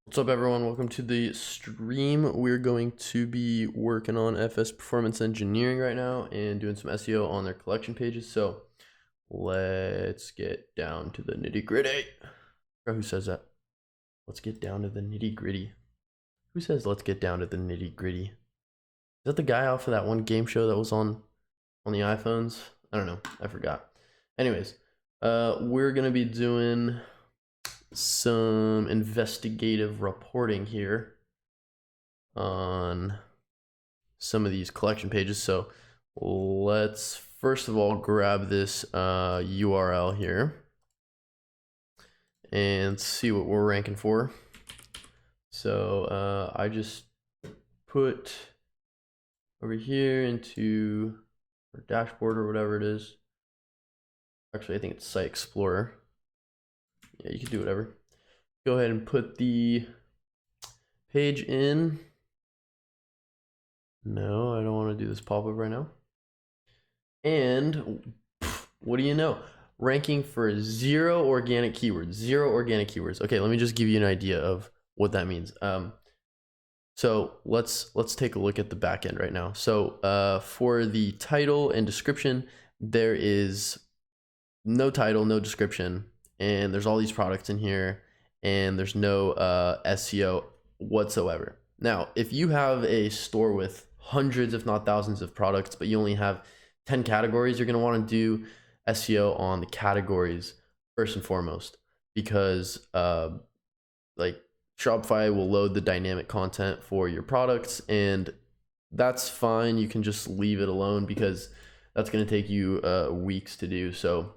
What's up, everyone? Welcome to the stream. We're going to be working on FS Performance Engineering right now and doing some SEO on their collection pages. So let's get down to the nitty gritty. Who says that? Let's get down to the nitty gritty. Who says let's get down to the nitty gritty? Is that the guy off of that one game show that was on the iPhones? I don't know. I forgot. Anyways, we're gonna be doing some investigative reporting here on some of these collection pages. So let's first of all grab this URL here and see what we're ranking for. So I just put over here into our dashboard or whatever it is. Actually, I think it's Site Explorer. Yeah, you can do whatever. Go ahead and put the page in. No, I don't want to do this pop-up right now. And what do you know? Ranking for zero organic keywords. Okay, let me just give you an idea of what that means. So let's take a look at the back end right now. So for the title and description, there is no title, no description, and there's all these products in here, and there's no SEO whatsoever. Now, if you have a store with hundreds, if not thousands of products, but you only have 10 categories, you're going to want to do SEO on the categories first and foremost, because like Shopify will load the dynamic content for your products, and that's fine. You can just leave it alone because that's going to take you weeks to do. So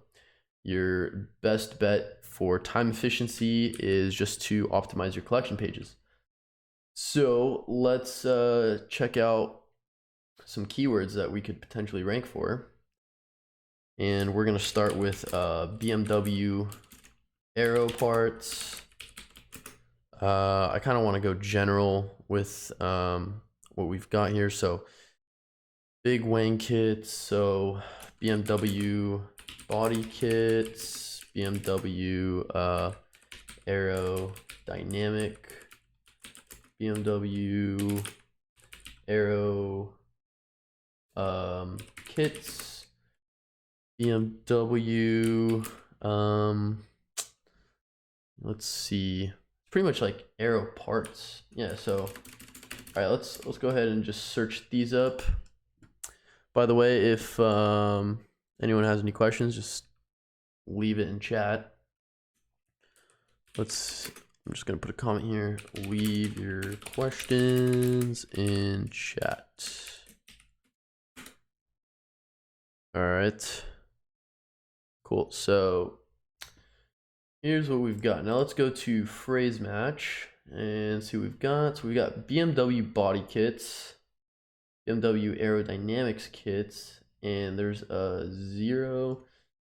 your best bet for time efficiency is just to optimize your collection pages. So let's check out some keywords that we could potentially rank for. And we're gonna start with BMW aero parts. I kind of want to go general with what we've got here. So big wing kits, so BMW body kits, BMW aerodynamic, BMW aero kits, BMW let's see, pretty much like aero parts. Yeah, so all right, let's go ahead and just search these up. By the way, if anyone has any questions, just leave it in chat. I'm just gonna put a comment here. Leave your questions in chat. All right, cool. So here's what we've got. Now let's go to phrase match and see what we've got. So we got BMW body kits, BMW aerodynamics kits, and there's a 0.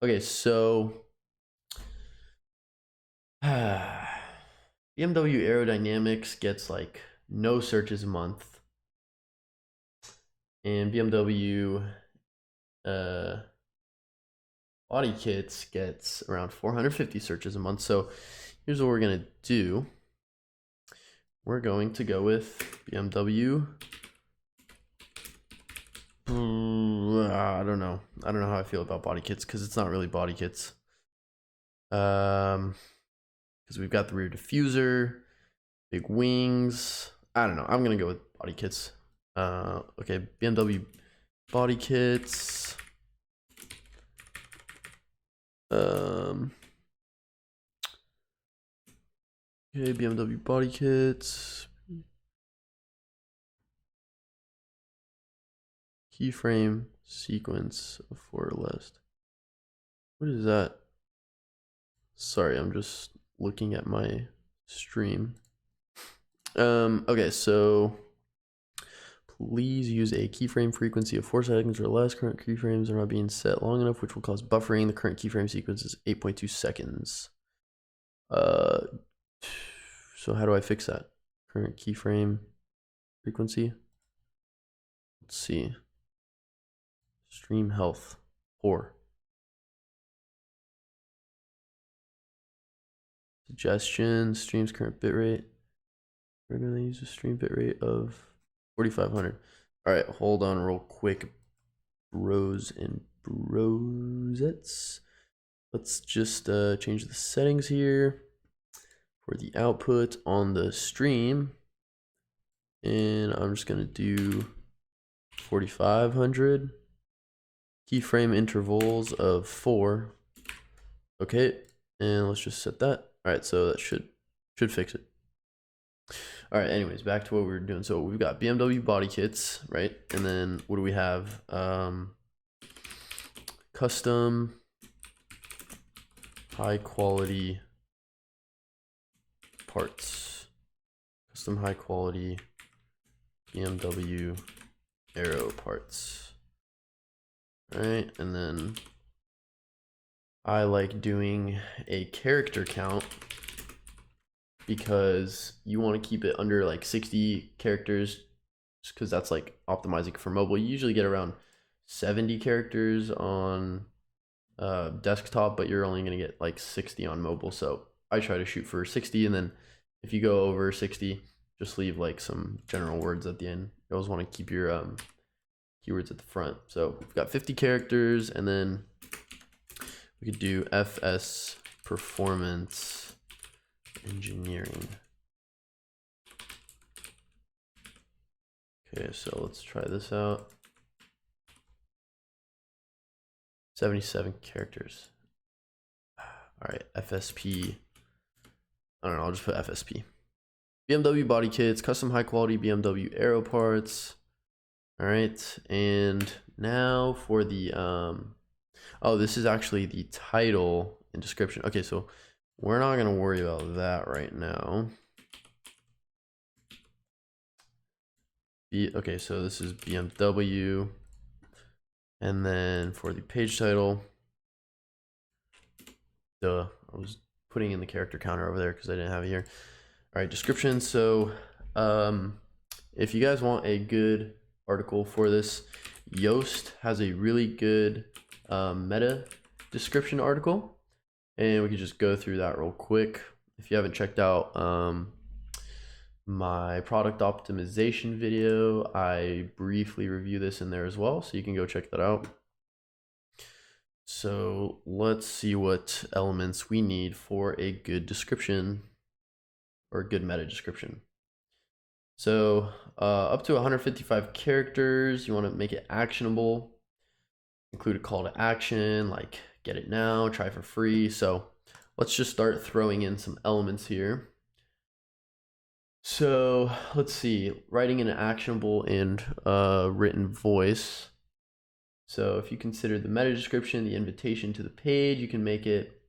Okay, so BMW aerodynamics gets like no searches a month, and BMW body kits gets around 450 searches a month. So here's what we're gonna do. We're going to go with BMW. I don't know how I feel about body kits because it's not really body kits. Because we've got the rear diffuser, big wings. I don't know. I'm gonna go with body kits. Okay, BMW body kits. Okay, BMW body kits. Keyframe sequence of 4 or less. What is that? Sorry, I'm just looking at my stream. Okay, so please use a keyframe frequency of 4 seconds or less. Current keyframes are not being set long enough, which will cause buffering. The current keyframe sequence is 8.2 seconds. So how do I fix that? Current keyframe frequency. Let's see. Stream health 4. Suggestions, streams current bitrate. We're gonna use a stream bit rate of 4,500. All right, hold on real quick, bros and brosettes. Let's just change the settings here for the output on the stream. And I'm just gonna do 4,500. Keyframe intervals of 4. Okay, and let's just set that. All right, so that should fix it. All right, anyways, back to what we were doing. So we've got BMW body kits, right? And then what do we have? Custom high quality parts. Custom high quality BMW aero parts. All right, and then I like doing a character count because you want to keep it under like 60 characters because that's like optimizing for mobile. You usually get around 70 characters on desktop, but you're only going to get like 60 on mobile. So I try to shoot for 60, and then if you go over 60, just leave like some general words at the end. You always want to keep your keywords at the front. So we've got 50 characters, and then we could do FS Performance Engineering. Okay, so let's try this out. 77 characters. All right, FSP. I don't know, I'll just put FSP. BMW body kits, custom high quality BMW aero parts. All right, and now for the oh, this is actually the title and description. Okay, so we're not gonna worry about that right now. Okay, so this is BMW, and then for the page title, I was putting in the character counter over there because I didn't have it here. All right, description. So if you guys want a good article for this, Yoast has a really good meta description article, and we could just go through that real quick. If you haven't checked out my product optimization video, I briefly review this in there as well, so you can go check that out. So let's see what elements we need for a good description or a good meta description. So up to 155 characters, you want to make it actionable, include a call to action like get it now, try for free. So let's just start throwing in some elements here. So let's see, writing an actionable and written voice. So if you consider the meta description, the invitation to the page, you can make it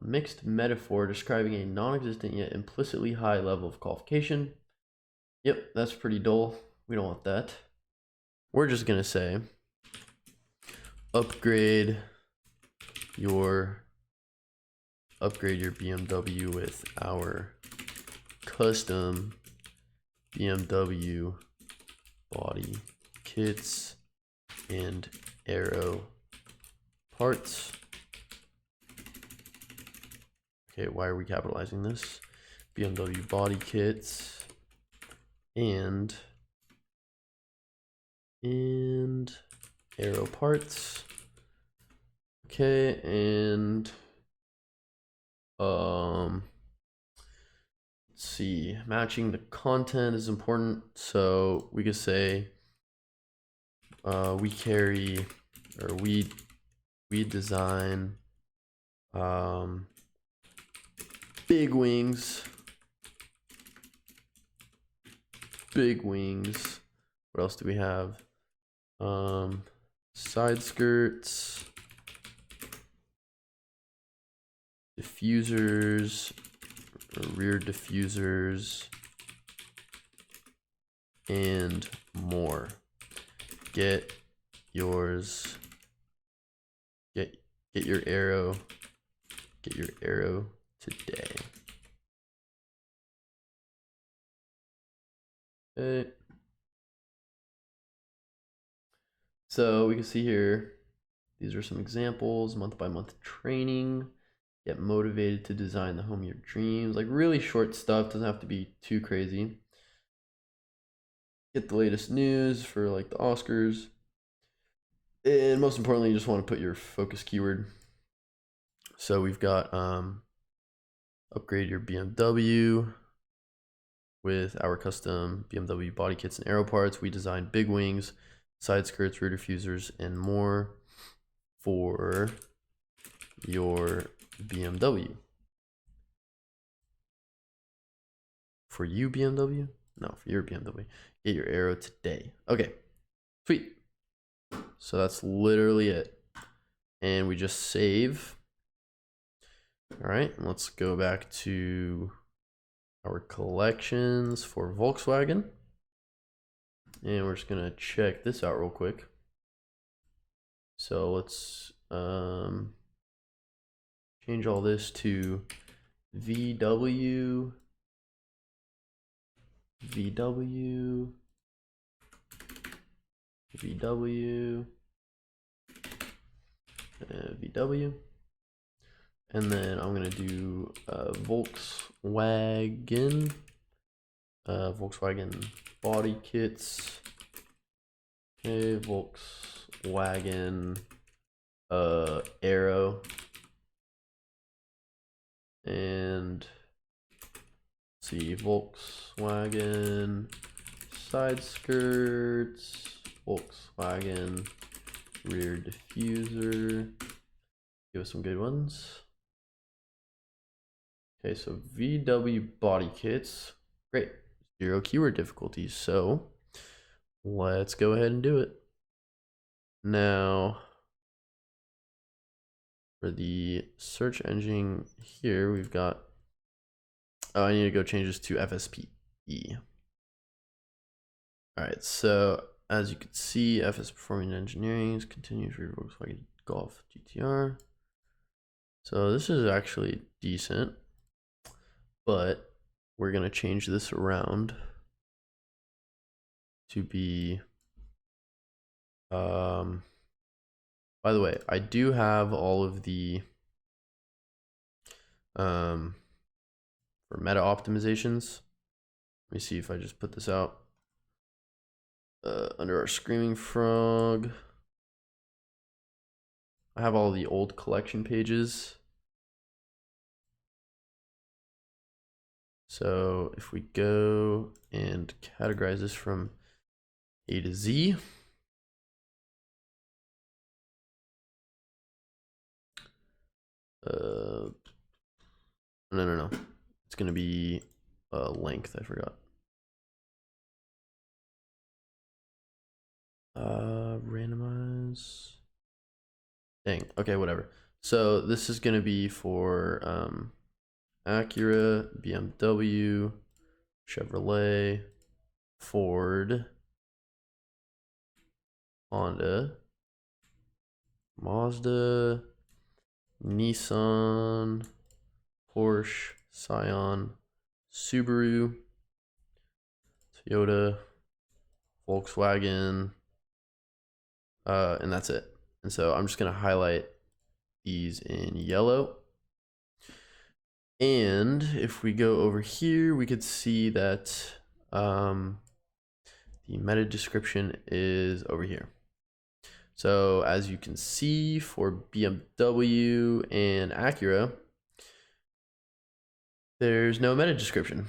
a mixed metaphor describing a non-existent yet implicitly high level of qualification. Yep, that's pretty dull. We don't want that. We're just gonna say, upgrade your BMW with our custom BMW body kits and aero parts. Okay, why are we capitalizing this? BMW body kits and aero parts. Okay, and let's see, matching the content is important. So we could say we carry, or we design big wings. What else do we have? Side skirts, diffusers, or rear diffusers, and more. Get yours. Get your aero. Get your aero today. Okay. So we can see here, these are some examples, month by month training, get motivated to design the home of your dreams, like really short stuff, doesn't have to be too crazy. get the latest news for like the Oscars. And most importantly, you just want to put your focus keyword. So we've got upgrade your BMW with our custom BMW body kits and aero parts. We designed big wings, side skirts, rear diffusers, and more for your BMW. For you, BMW? No, for your BMW. Get your aero today. Okay, sweet. So that's literally it. And we just save. All right, let's go back to our collections for Volkswagen. And we're just gonna check this out real quick. So let's change all this to VW, VW, VW, VW. And then I'm gonna do Volkswagen, Volkswagen body kits. Okay, Volkswagen aero, and let's see, Volkswagen side skirts, Volkswagen rear diffuser. Give us some good ones. Okay, so VW body kits, great, 0 keyword difficulty. So let's go ahead and do it. Now, for the search engine here, we've got, oh, I need to go change this to FSPE. All right, so as you can see, FSPerformanceEngineering is continuing for Volkswagen Golf GTR. So this is actually decent, but we're gonna change this around to be, by the way, I do have all of the, for meta optimizations. Let me see if I just put this out. Under our Screaming Frog, I have all the old collection pages. So if we go and categorize this from A to Z, no. It's gonna be length, I forgot. Randomize. Dang, okay, whatever. So this is gonna be for Acura, BMW, Chevrolet, Ford, Honda, Mazda, Nissan, Porsche, Scion, Subaru, Toyota, Volkswagen, and that's it. And so I'm just gonna highlight these in yellow. And if we go over here, we could see that the meta description is over here. So as you can see, for BMW and Acura, there's no meta description.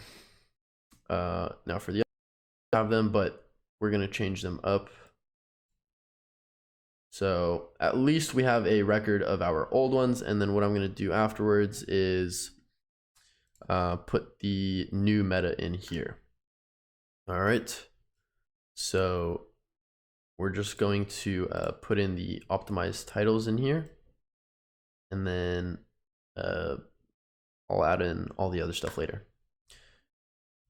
Now for the others, have them, but we're gonna change them up. So at least we have a record of our old ones, and then what I'm gonna do afterwards is put the new meta in here. All right, so we're just going to put in the optimized titles in here, and then I'll add in all the other stuff later.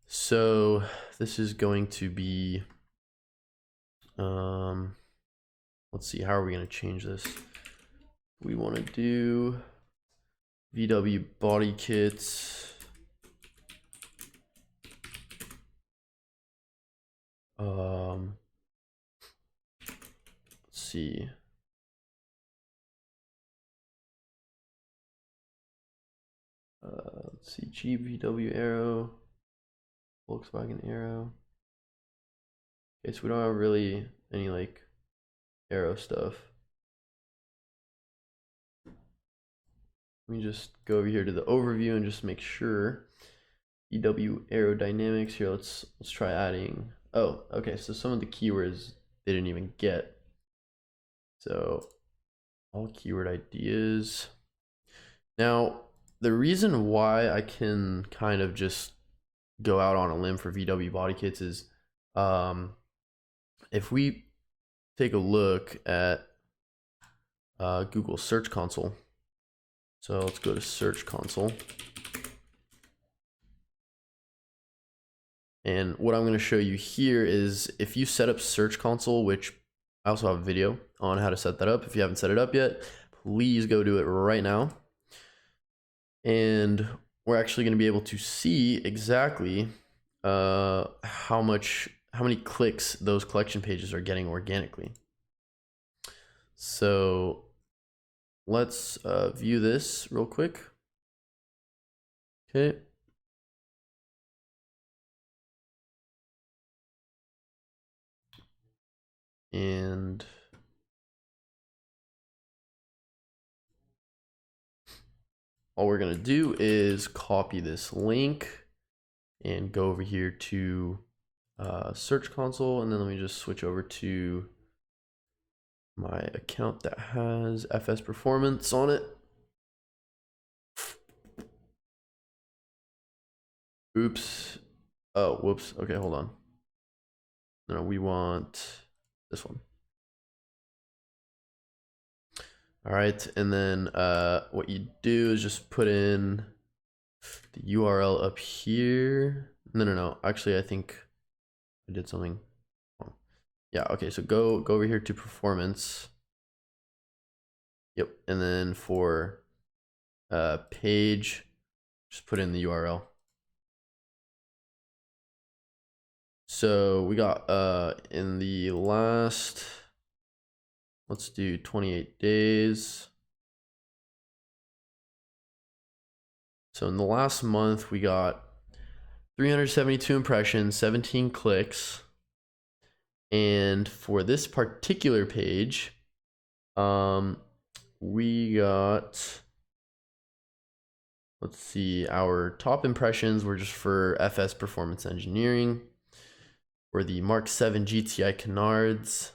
So this is going to be, let's see, how are we going to change this? We want to do VW body kits. Let's see. Let's see, Jeep VW Aero, Volkswagen Aero. Okay, so we don't have really any like aero stuff. Let me just go over here to the overview and just make sure. EW aerodynamics here. Let's try adding. Oh, okay. So some of the keywords they didn't even get. So all keyword ideas. Now, the reason why I can kind of just go out on a limb for VW body kits is if we take a look at Google Search Console. So let's go to Search Console. And what I'm going to show you here is if you set up Search Console, which I also have a video on how to set that up. If you haven't set it up yet, please go do it right now. And we're actually going to be able to see exactly how many clicks those collection pages are getting organically. So let's view this real quick. Okay. And all we're going to do is copy this link and go over here to Search Console. And then let me just switch over to my account that has FS Performance on it. Oops. Oh, whoops. Okay, hold on. No, we want this one. All right, and then what you do is just put in the URL up here. No. Actually, I think I did something wrong. Yeah, okay, so go over here to performance. Yep, and then for page, just put in the URL. So we got in the last, let's do 28 days. So in the last month, we got 372 impressions, 17 clicks. And for this particular page, we got, let's see, our top impressions were just for FS Performance Engineering. For the Mark 7 GTI canards,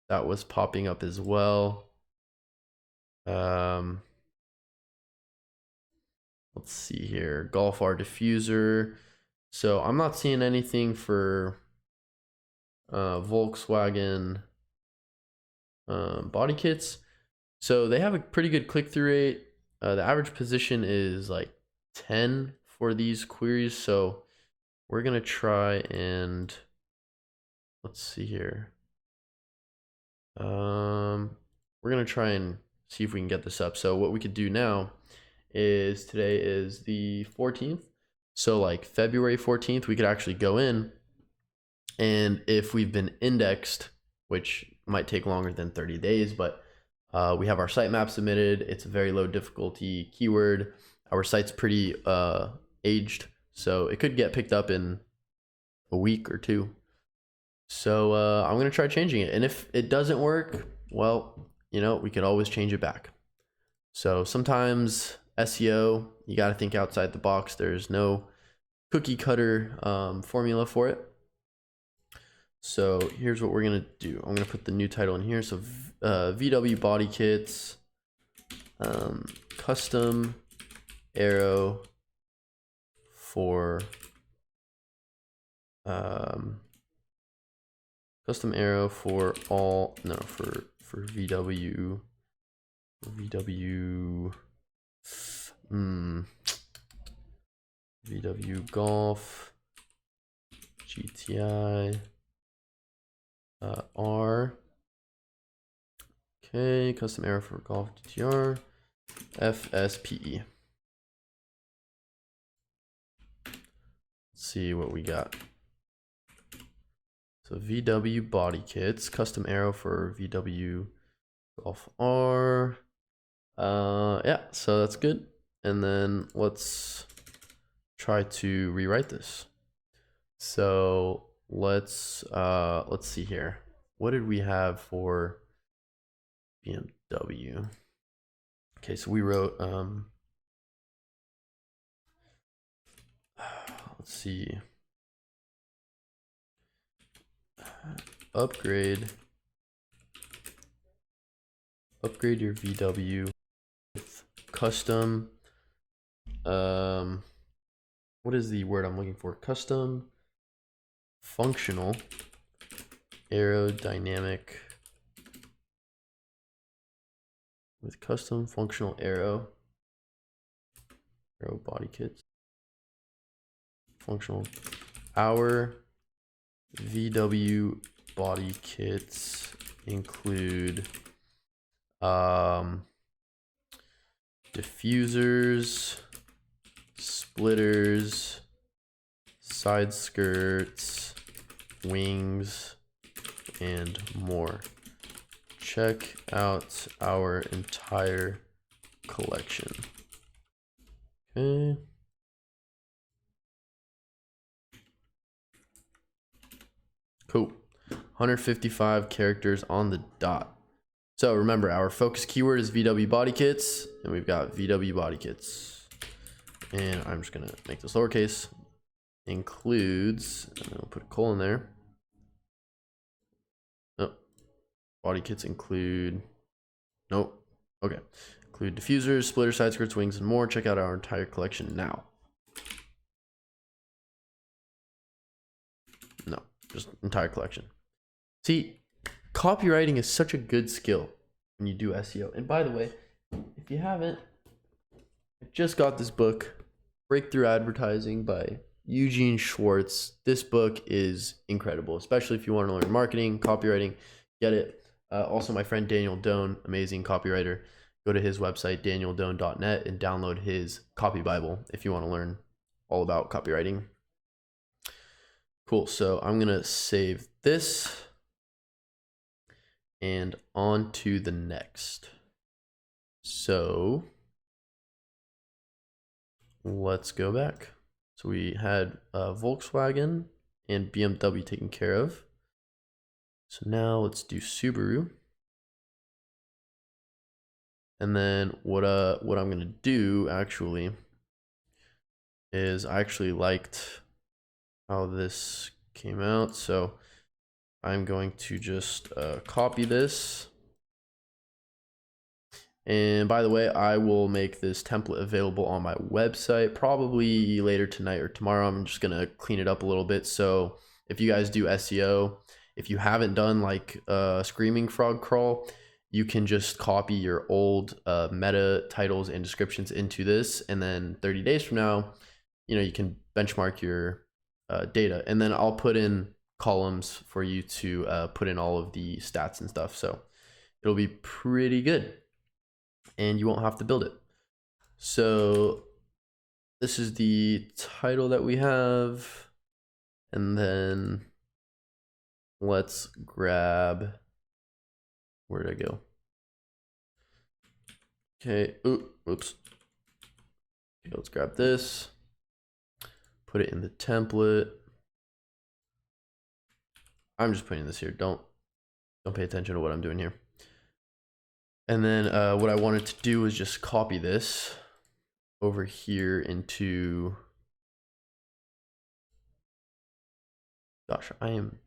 that was popping up as well. Let's see here, Golf R diffuser. So I'm not seeing anything for Volkswagen body kits. So they have a pretty good click-through rate. The average position is like 10 for these queries. So we're gonna try and let's see here. We're gonna try and see if we can get this up. So what we could do now is today is the 14th. So like February 14th, we could actually go in, and if we've been indexed, which might take longer than 30 days, but we have our sitemap submitted. It's a very low difficulty keyword. Our site's pretty aged, so it could get picked up in a week or two. So I'm gonna try changing it, and if it doesn't work, well, you know, we could always change it back. So sometimes SEO, you got to think outside the box. There's no cookie cutter formula for it. So here's what we're gonna do. I'm gonna put the new title in here. So VW body kits, custom aero for custom aero for all, no, for VW Golf GTI R. Okay, custom aero for Golf GTR FSPE. Let's see what we got. So VW body kits, custom aero for VW Golf R. Yeah, so that's good. And then let's try to rewrite this. So let's see here. What did we have for BMW? Okay, so we wrote let's see, upgrade your VW with custom what is the word I'm looking for? Custom functional aerodynamic, with custom functional aero body kits. Functional. Our VW body kits include diffusers, splitters, side skirts, wings, and more. Check out our entire collection. Okay. Cool. 155 characters on the dot. So remember, our focus keyword is VW body kits, and we've got VW body kits. And I'm just gonna make this lowercase. Includes, and I'll put a colon there. Oh, body kits include, nope. Okay. Include diffusers, splitters, side skirts, wings, and more. Check out our entire collection now. No, just entire collection. See, copywriting is such a good skill when you do SEO. And by the way, if you haven't, I just got this book, Breakthrough Advertising by Eugene Schwartz. This book is incredible, especially if you want to learn marketing, copywriting, get it. Also, my friend Daniel Doan, amazing copywriter. Go to his website, danieldoan.net, and download his copy Bible if you want to learn all about copywriting. Cool, so I'm gonna save this and on to the next. So let's go back. So we had Volkswagen and BMW taken care of. So now let's do Subaru. And then what I'm gonna do actually is I actually liked how this came out. So I'm going to just copy this. And by the way, I will make this template available on my website probably later tonight or tomorrow. I'm just going to clean it up a little bit. So if you guys do SEO, if you haven't done like Screaming Frog Crawl, you can just copy your old meta titles and descriptions into this. And then 30 days from now, you can benchmark your data. And then I'll put in columns for you to put in all of the stats and stuff. So it'll be pretty good. And you won't have to build it. So this is the title that we have. And then let's grab, where did I go? Okay, oops. Okay, let's grab this, put it in the template. I'm just putting this here. Don't pay attention to what I'm doing here. And then what I wanted to do is just copy this over here into, gosh, I am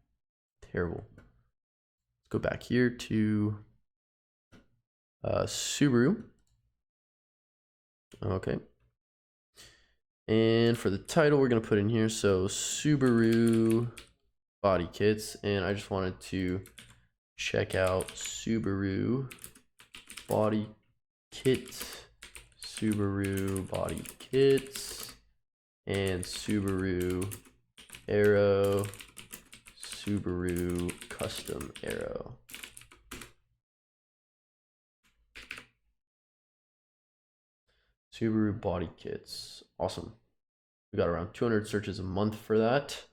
terrible. Let's go back here to Subaru. Okay. And for the title, we're going to put in here, so Subaru body kits. And I just wanted to check out Subaru body kit, Subaru body kits, and Subaru Aero, Subaru custom Aero. Subaru body kits, awesome. We got around 200 searches a month for that.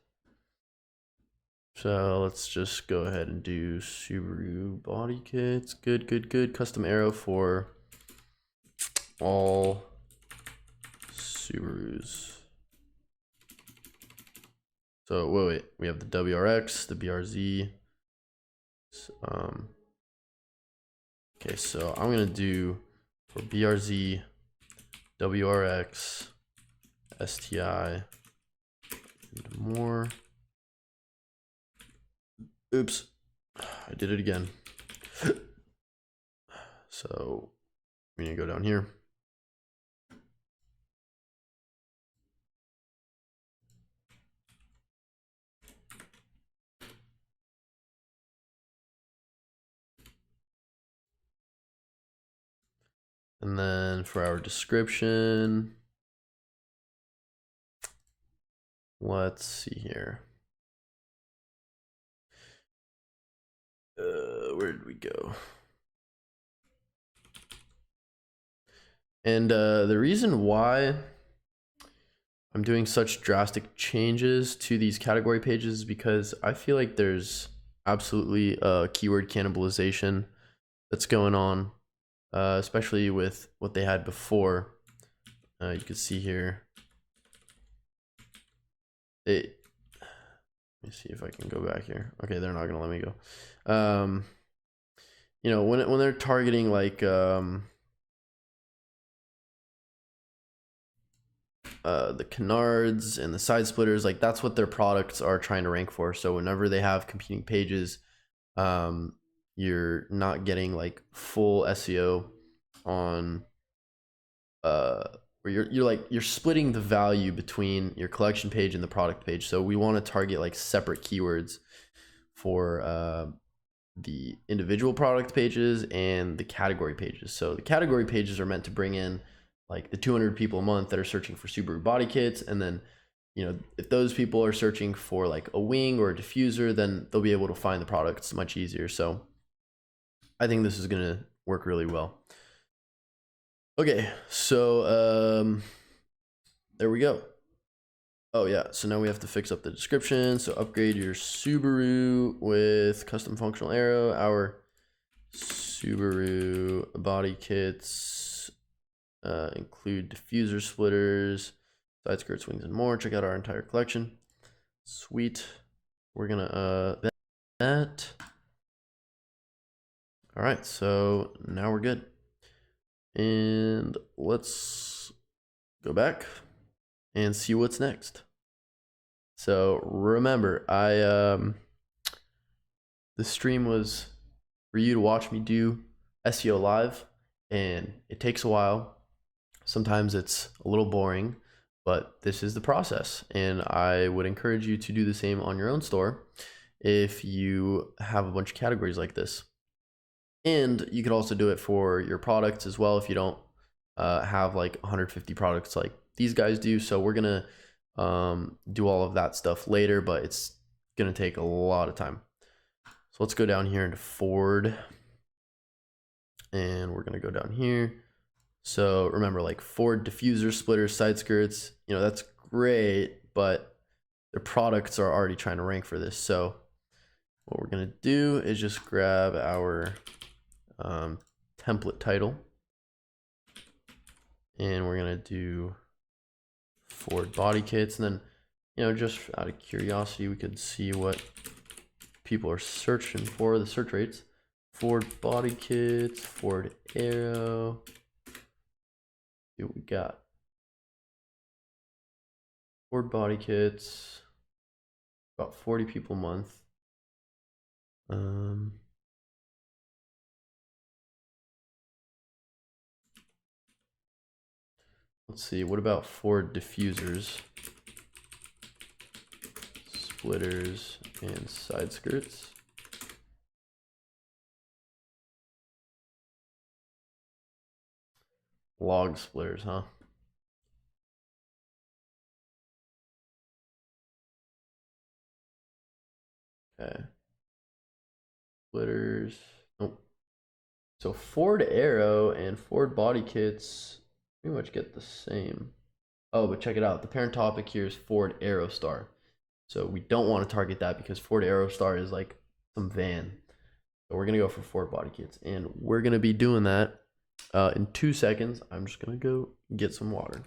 So let's just go ahead and do Subaru body kits. Good. Custom Aero for all Subarus. So wait, we have the WRX, the BRZ. Okay, so I'm gonna do for BRZ, WRX, STI, and more. Oops, I did it again. So we're gonna go down here. And then for our description, let's see here. Where did we go? And the reason why I'm doing such drastic changes to these category pages is because I feel like there's absolutely keyword cannibalization that's going on, especially with what they had before. You can see here. Let me see if I can go back here. Okay, they're not gonna let me go. You know, when they're targeting like the canards and the side splitters, like that's what their products are trying to rank for. So whenever they have competing pages, you're not getting like full SEO on where you're splitting the value between your collection page and the product page. So we want to target like separate keywords for the individual product pages and the category pages. So the category pages are meant to bring in like the 200 people a month that are searching for Subaru body kits. And then, you know, if those people are searching for like a wing or a diffuser, then they'll be able to find the products much easier. So I think this is going to work really well. Okay, so there we go. Oh yeah, so now we have to fix up the description. So upgrade your Subaru with custom functional arrow. Our Subaru body kits include diffuser splitters, side skirts, wings, and more. Check out our entire collection. Sweet. We're gonna that. All right, so now we're good. And let's go back and see what's next. So remember, the stream was for you to watch me do SEO live, and it takes a while. Sometimes it's a little boring, but this is the process, and I would encourage you to do the same on your own store if you have a bunch of categories like this. And you could also do it for your products as well if you don't have like 150 products like these guys do. So we're gonna do all of that stuff later, but it's gonna take a lot of time. So let's go down here into Ford, and we're gonna go down here. So remember, like Ford diffuser, splitters, side skirts, you know, that's great, but their products are already trying to rank for this. So what we're gonna do is just grab our template title, and we're gonna do Ford body kits, and then, you know, just out of curiosity, we could see what people are searching for, the search rates. Ford body kits, Ford Aero. See what we got. Ford body kits, about 40 people a month. Let's see, what about Ford diffusers, splitters, and side skirts? Log splitters, huh? Okay. Splitters. Nope. So Ford Aero and Ford body kits pretty much get the same. Oh, but check it out. The parent topic here is Ford Aerostar. So we don't want to target that because Ford Aerostar is like some van. So we're going to go for Ford body kits. And we're going to be doing that in 2 seconds. I'm just going to go get some water.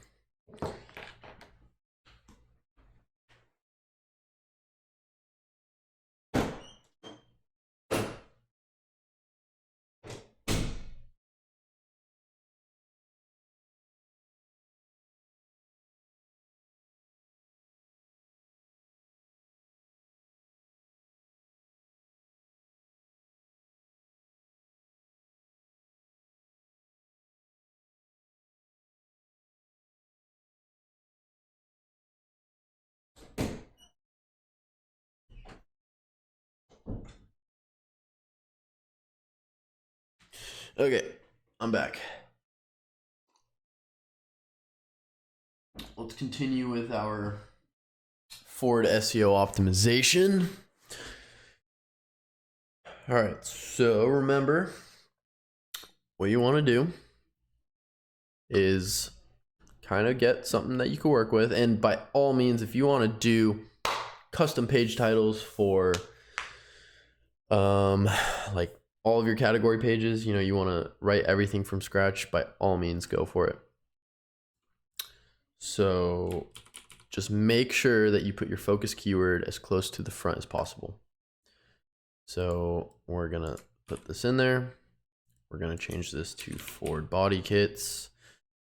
Okay, I'm back. Let's continue with our Ford SEO optimization. All right, so remember, what you want to do is kind of get something that you can work with. And by all means, if you want to do custom page titles for like all of your category pages, you know, you want to write everything from scratch, by all means, go for it. So just make sure that you put your focus keyword as close to the front as possible. So we're gonna put this in there. We're gonna change this to Ford body kits,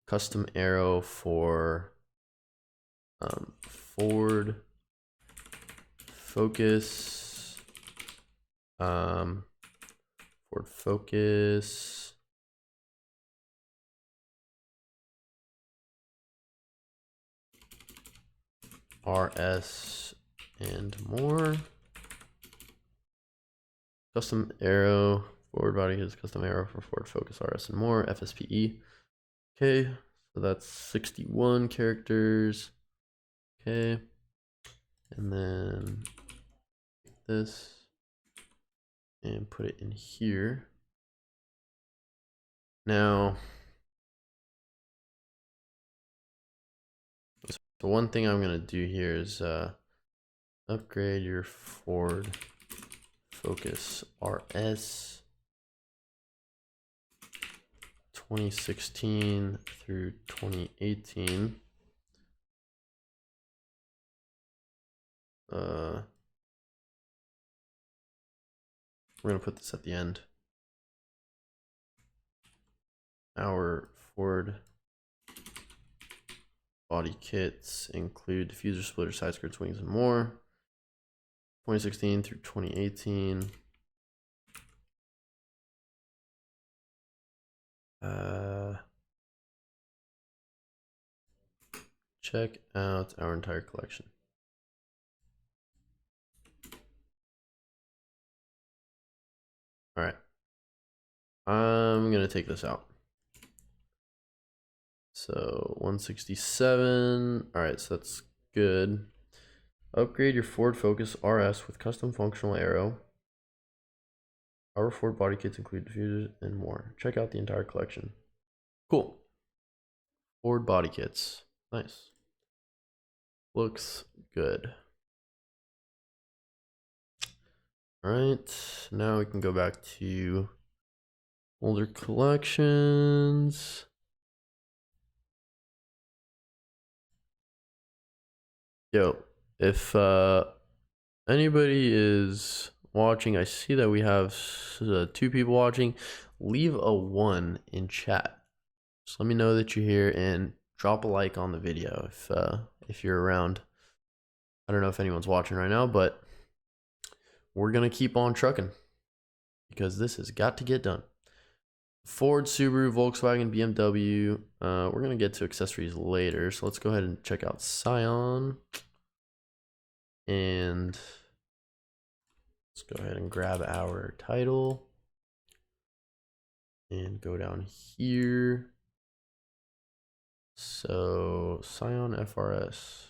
custom arrow for Ford focus, Ford focus, RS and more. Custom arrow, Ford body kits, custom arrow for Ford focus, RS and more, FSPE. Okay, so that's 61 characters. Okay, and then take this and put it in here. Now, the one thing I'm gonna do here is upgrade your Ford Focus RS 2016 through 2018. We're gonna put this at the end. Our Ford body kits include diffuser, splitter, side skirts, wings, and more. 2016 through 2018. Check out our entire collection. All right. I'm gonna take this out. So 167. All right, so that's good. Upgrade your Ford Focus RS with custom functional arrow. Our Ford body kits include diffusers and more. Check out the entire collection. Cool. Ford body kits. Nice. Looks good. All right, now we can go back to older collections. Yo, if anybody is watching, I see that we have 2 people watching. Leave a 1 in chat. Just let me know that you're here and drop a like on the video if you're around. I don't know if anyone's watching right now, but we're gonna keep on trucking because this has got to get done. Ford, Subaru, Volkswagen, BMW. We're gonna get to accessories later, so let's go ahead and check out Scion. And let's go ahead and grab our title and go down here. So Scion FRS.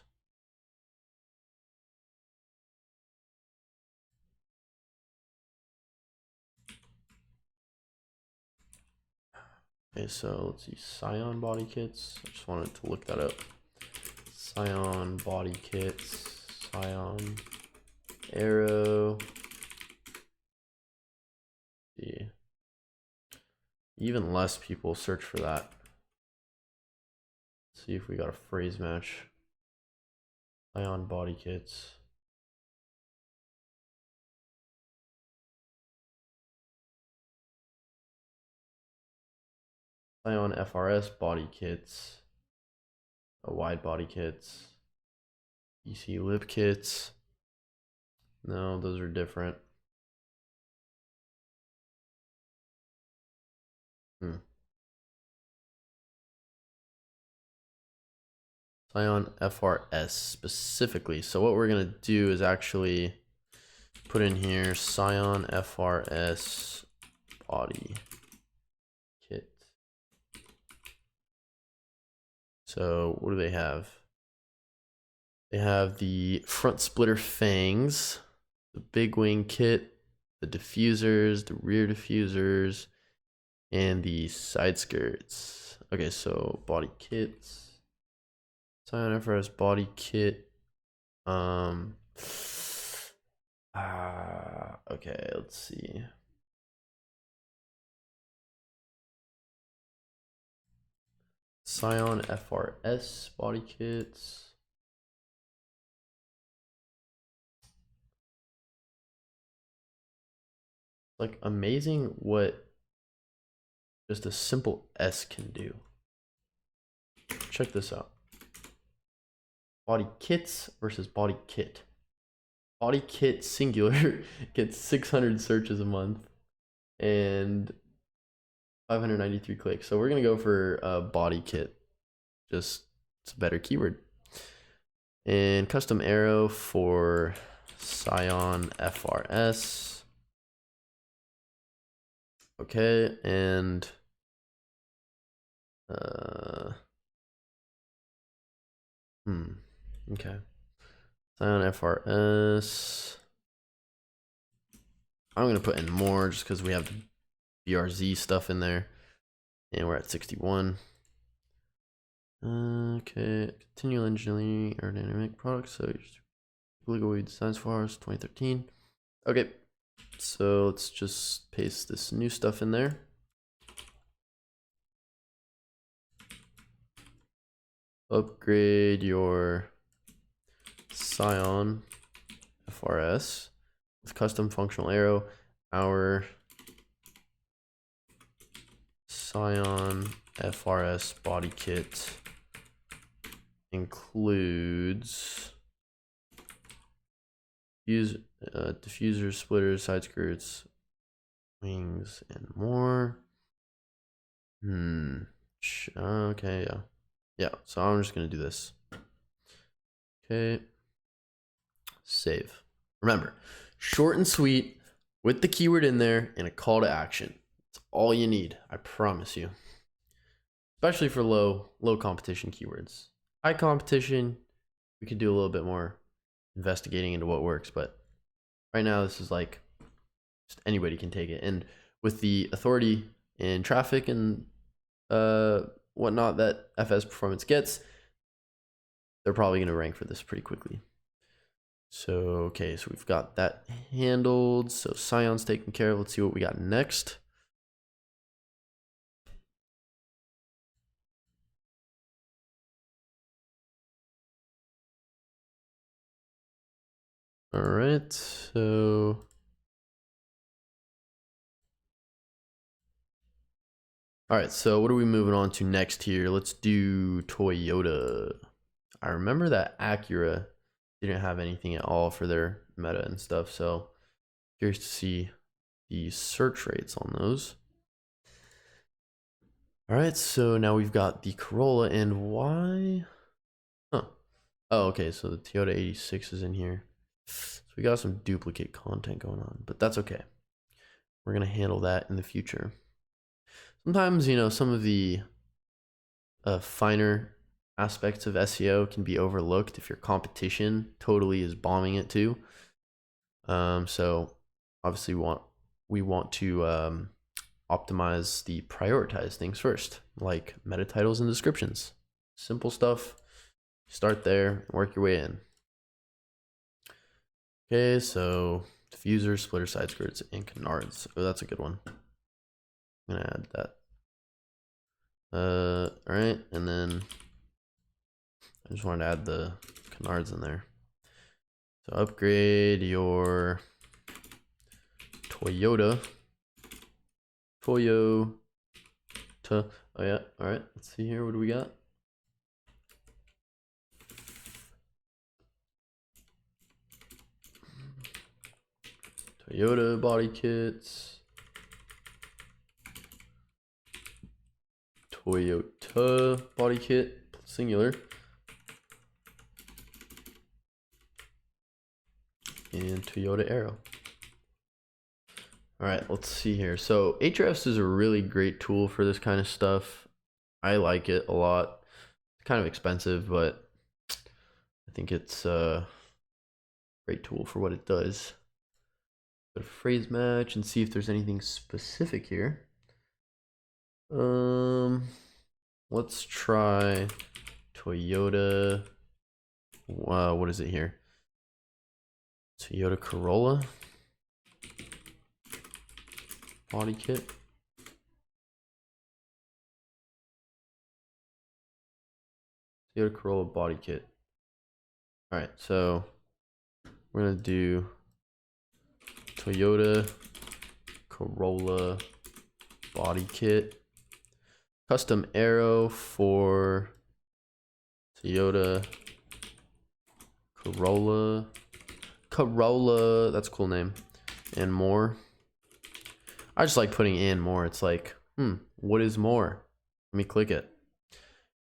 Okay, so let's see, Scion body kits. I just wanted to look that up. Scion body kits, Scion arrow. See, even less people search for that. Let's see if we got a phrase match. Scion body kits. Scion FRS body kits. Wide body kits. EC lip kits. No, those are different. Scion FRS specifically. So what we're gonna do is actually put in here Scion FRS body So what do they have? They have the front splitter fangs, the big wing kit, the diffusers, the rear diffusers, and the side skirts. Okay, so body kits. Scion FRS body kit. Okay, let's see. Scion FRS body kits. Like amazing what just a simple S can do. Check this out. Body kits versus body kit. Body kit singular gets 600 searches a month and 593 clicks. So we're gonna go for a body kit. Just it's a better keyword. And custom arrow for Scion FRS. Okay, and okay. Scion FRS. I'm gonna put in more just because we have the BRZ stuff in there, and we're at 61. Okay, continual engineering aerodynamic products. So legal designs for us 2013. Okay, so let's just paste this new stuff in there. Upgrade your Scion FRS with custom functional arrow. Our Scion FRS body kit includes diffuser, splitters, side skirts, wings, and more. Okay, yeah. So I'm just gonna do this. Okay. Save. Remember, short and sweet with the keyword in there and a call to action. It's all you need, I promise you. Especially for low competition keywords. High competition, we could do a little bit more investigating into what works, but right now this is like just anybody can take it. And with the authority and traffic and whatnot that FS Performance gets, they're probably going to rank for this pretty quickly. So, okay, so we've got that handled. So Scion's taken care of. Let's see what we got next. All right, so all right, so what are we moving on to next here? Let's do Toyota. I remember that Acura didn't have anything at all for their meta and stuff, so curious to see the search rates on those. All right, so now we've got the Corolla, and why? Huh. Oh, okay, so the Toyota 86 is in here. So we got some duplicate content going on, but that's okay. We're gonna handle that in the future. Sometimes, you know, some of the finer aspects of SEO can be overlooked if your competition totally is bombing it too. So obviously we want to optimize the prioritized things first, like meta titles and descriptions. Simple stuff. Start there, work your way in. Okay, so diffuser, splitter, side skirts, and canards. Oh, that's a good one. I'm gonna add that. All right, and then I just wanted to add the canards in there. So upgrade your Toyota. Oh yeah, all right, let's see here, what do we got? Toyota body kits. Toyota body kit, singular. And Toyota Arrow. All right, let's see here. So Ahrefs is a really great tool for this kind of stuff. I like it a lot. kind of expensive, but I think it's a great tool for what it does. Go to phrase match and see if there's anything specific here. Let's try Toyota. What is it here? Toyota Corolla body kit. Toyota Corolla body kit. All right, so we're gonna do Toyota Corolla body kit. Custom arrow for Toyota Corolla. That's a cool name. And more. I just like putting in more. It's like, what is more? Let me click it.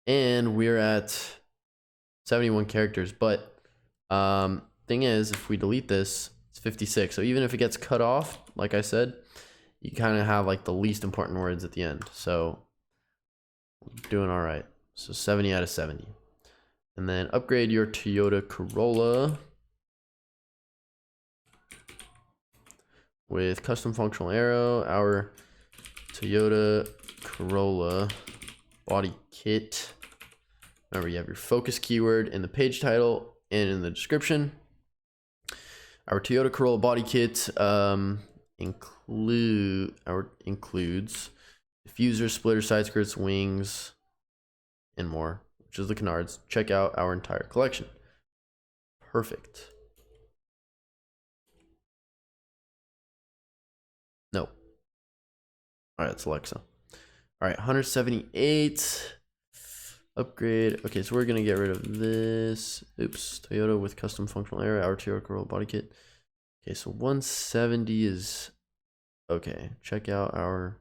And we're at 71 characters. But thing is, if we delete this, it's 56. So even if it gets cut off, like I said, you kind of have like the least important words at the end. So doing all right. So 70 out of 70. And then upgrade your Toyota Corolla with custom functional arrow. Our Toyota Corolla body kit. Remember, you have your focus keyword in the page title and in the description. Our Toyota Corolla body kit includes diffuser, splitter, side skirts, wings, and more, which is the canards. Check out our entire collection. Perfect. No. All right, it's Alexa. All right, 178. Upgrade. Okay, so we're gonna get rid of this. Oops. Toyota with custom functional arrow. Our Toyota Corolla body kit. Okay, so 170 is okay. Check out our.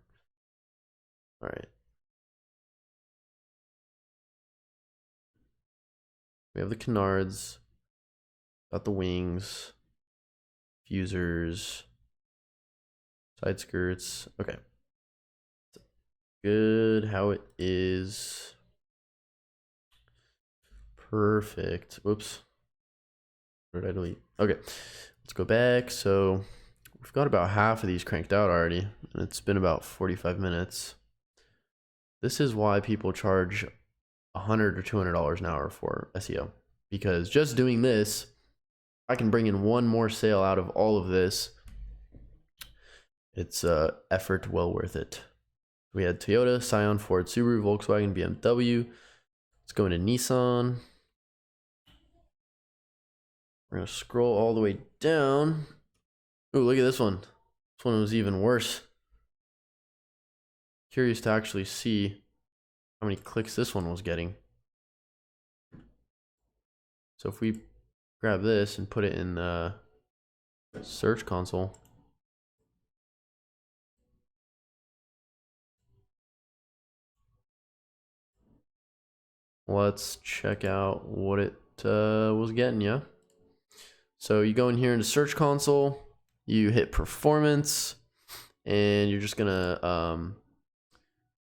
All right. We have the canards. Got the wings. Fusers. Side skirts. Okay. Good how it is. Perfect. Whoops. What did I delete? Okay. Let's go back. So we've got about half of these cranked out already, and it's been about 45 minutes. This is why people charge $100 or $200 an hour for SEO, because just doing this, I can bring in one more sale out of all of this. It's effort well worth it. We had Toyota, Scion, Ford, Subaru, Volkswagen, BMW. Let's go into Nissan. We're gonna scroll all the way down. Oh, look at this one. This one was even worse. Curious to actually see how many clicks this one was getting. So if we grab this and put it in the search console. Let's check out what it was getting, yeah? So you go in here into search console, you hit performance, and you're just gonna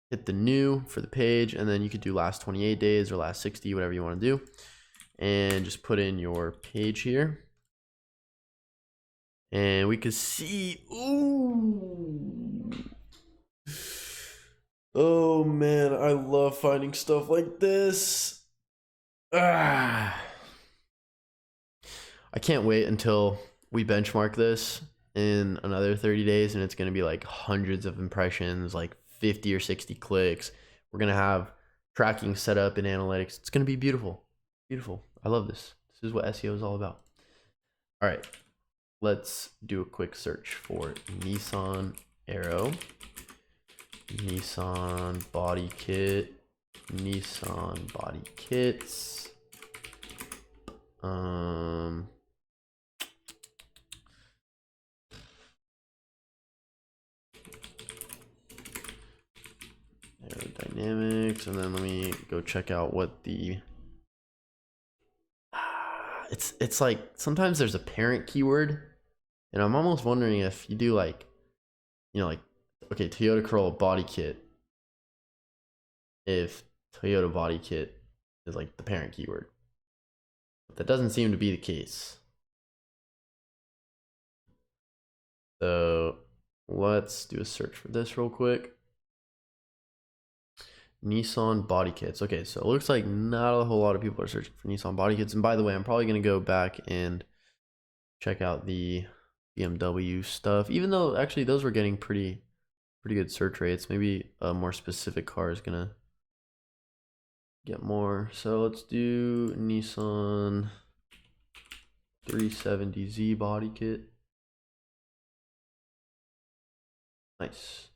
hit the new for the page, and then you could do last 28 days or last 60, whatever you want to do, and just put in your page here. And we could see, ooh. Oh man, I love finding stuff like this. I can't wait until we benchmark this in another 30 days and it's going to be like hundreds of impressions, like 50 or 60 clicks. We're going to have tracking set up in analytics. It's going to be beautiful. Beautiful. I love this. This is what SEO is all about. All right. Let's do a quick search for Nissan Arrow, Nissan body kit, Nissan body kits. Aerodynamics, and then let me go check out what the it's like sometimes there's a parent keyword, and I'm almost wondering if you do like, like, okay, Toyota Corolla body kit, if Toyota body kit is like the parent keyword. But that doesn't seem to be the case. So let's do a search for this real quick. Nissan body kits. Okay, so it looks like not a whole lot of people are searching for Nissan body kits. And by the way, I'm probably going to go back and check out the BMW stuff, even though actually those were getting pretty good search rates. Maybe a more specific car is going to get more. So let's do Nissan 370Z body kit. Nice.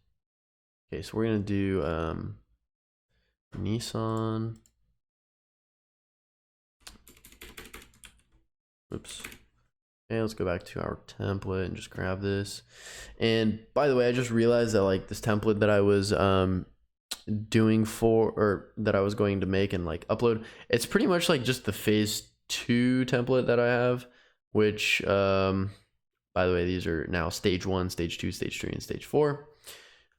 Okay, so we're going to do Nissan. Oops. Okay, let's go back to our template and just grab this. And by the way, I just realized that like this template that I was doing for, or that I was going to make and like upload, it's pretty much like just the phase 2 template that I have, which by the way, these are now stage 1, stage 2, stage 3, and stage 4.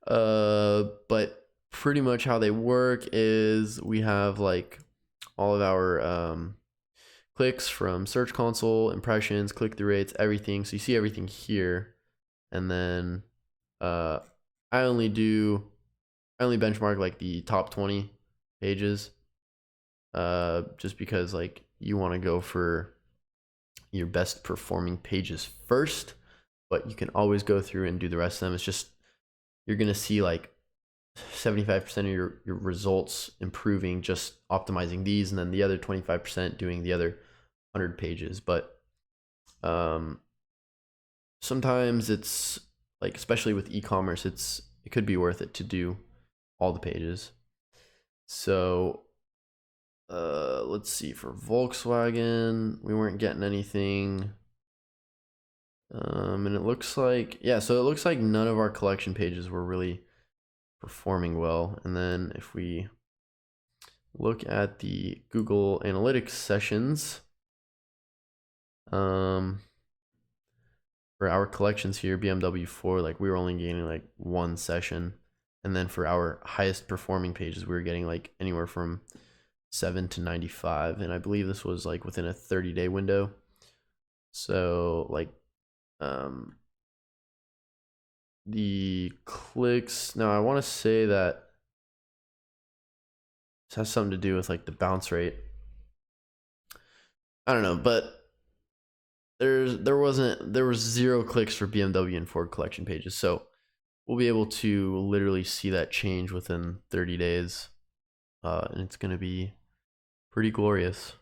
But pretty much how they work is we have like all of our clicks from Search Console, impressions, click-through rates, everything. So you see everything here. And then I only benchmark like the top 20 pages, just because like you want to go for your best performing pages first, but you can always go through and do the rest of them. It's just, you're going to see like 75% of your results improving just optimizing these, and then the other 25% doing the other 100 pages. But sometimes it's like, especially with e-commerce, it could be worth it to do all the pages. So let's see, for Volkswagen, we weren't getting anything. And it looks like, yeah, so it looks like none of our collection pages were really performing well. And then if we look at the Google Analytics sessions, for our collections here, BMW 4, like we were only gaining like 1 session. And then for our highest performing pages, we were getting like anywhere from 7 to 95. And I believe this was like within a 30-day window. So like the clicks, now I want to say that this has something to do with like the bounce rate. I don't know, but there was 0 clicks for BMW and Ford collection pages. So we'll be able to literally see that change within 30 days. And it's going to be pretty glorious.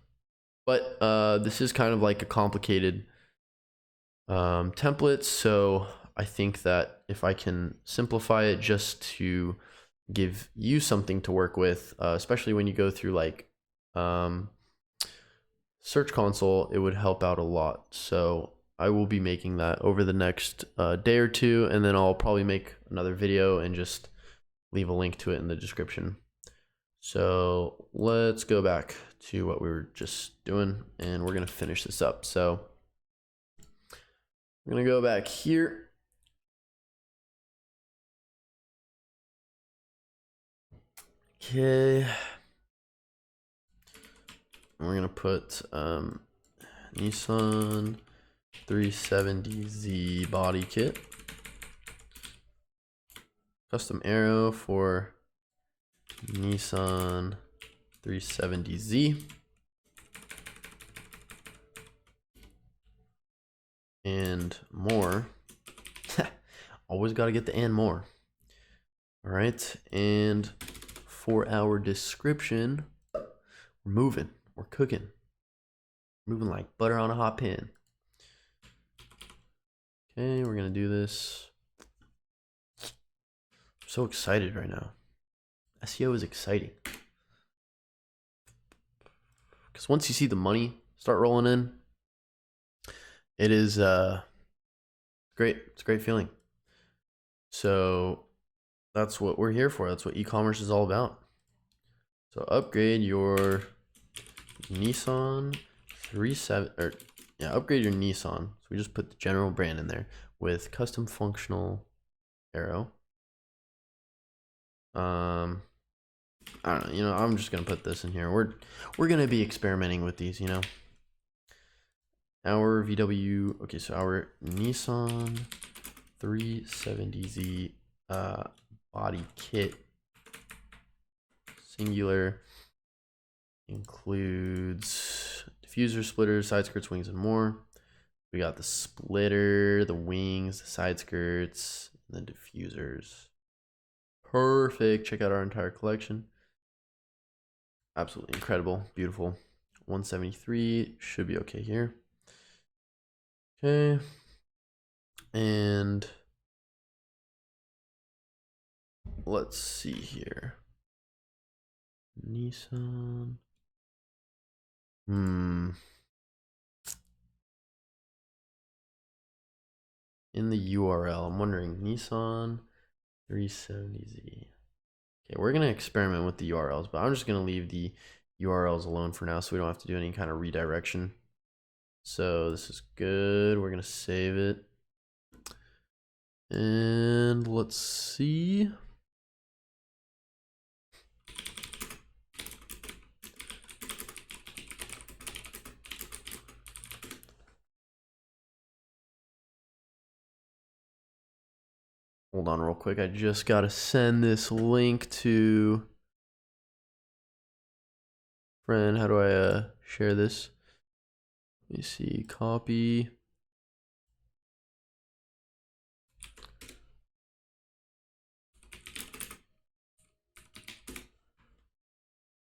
But this is kind of like a complicated template. So I think that if I can simplify it just to give you something to work with, especially when you go through like Search Console, it would help out a lot. So I will be making that over the next day or two, and then I'll probably make another video and just leave a link to it in the description. So let's go back to what we were just doing, and we're going to finish this up. So we're going to go back here. Okay. We're going to put Nissan 370Z body kit. Custom arrow for Nissan 370Z. And more. Always got to get the and more. All right. And for our description, we're moving. We're cooking. Moving like butter on a hot pan. Okay, we're going to do this. I'm so excited right now. SEO is exciting. Because once you see the money start rolling in, it is great. It's a great feeling. So that's what we're here for. That's what e-commerce is all about. So upgrade your Nissan 37, or yeah, upgrade your Nissan. So we just put the general brand in there with custom functional arrow. I don't know, you know, I'm just gonna put this in here. We're gonna be experimenting with these, you know. Our VW, okay, so our Nissan 370Z body kit singular includes diffuser, splitters, side skirts, wings, and more. We got the splitter, the wings, the side skirts, and the diffusers. Perfect. Check out our entire collection. Absolutely incredible. Beautiful. 173 should be okay here. Okay. And let's see here. Nissan. In the URL, I'm wondering Nissan 370Z. Okay, we're gonna experiment with the URLs, but I'm just gonna leave the URLs alone for now so we don't have to do any kind of redirection. So this is good. We're gonna save it. And let's see. Hold on real quick. I just got to send this link to friend. How do I share this? Let me see. Copy.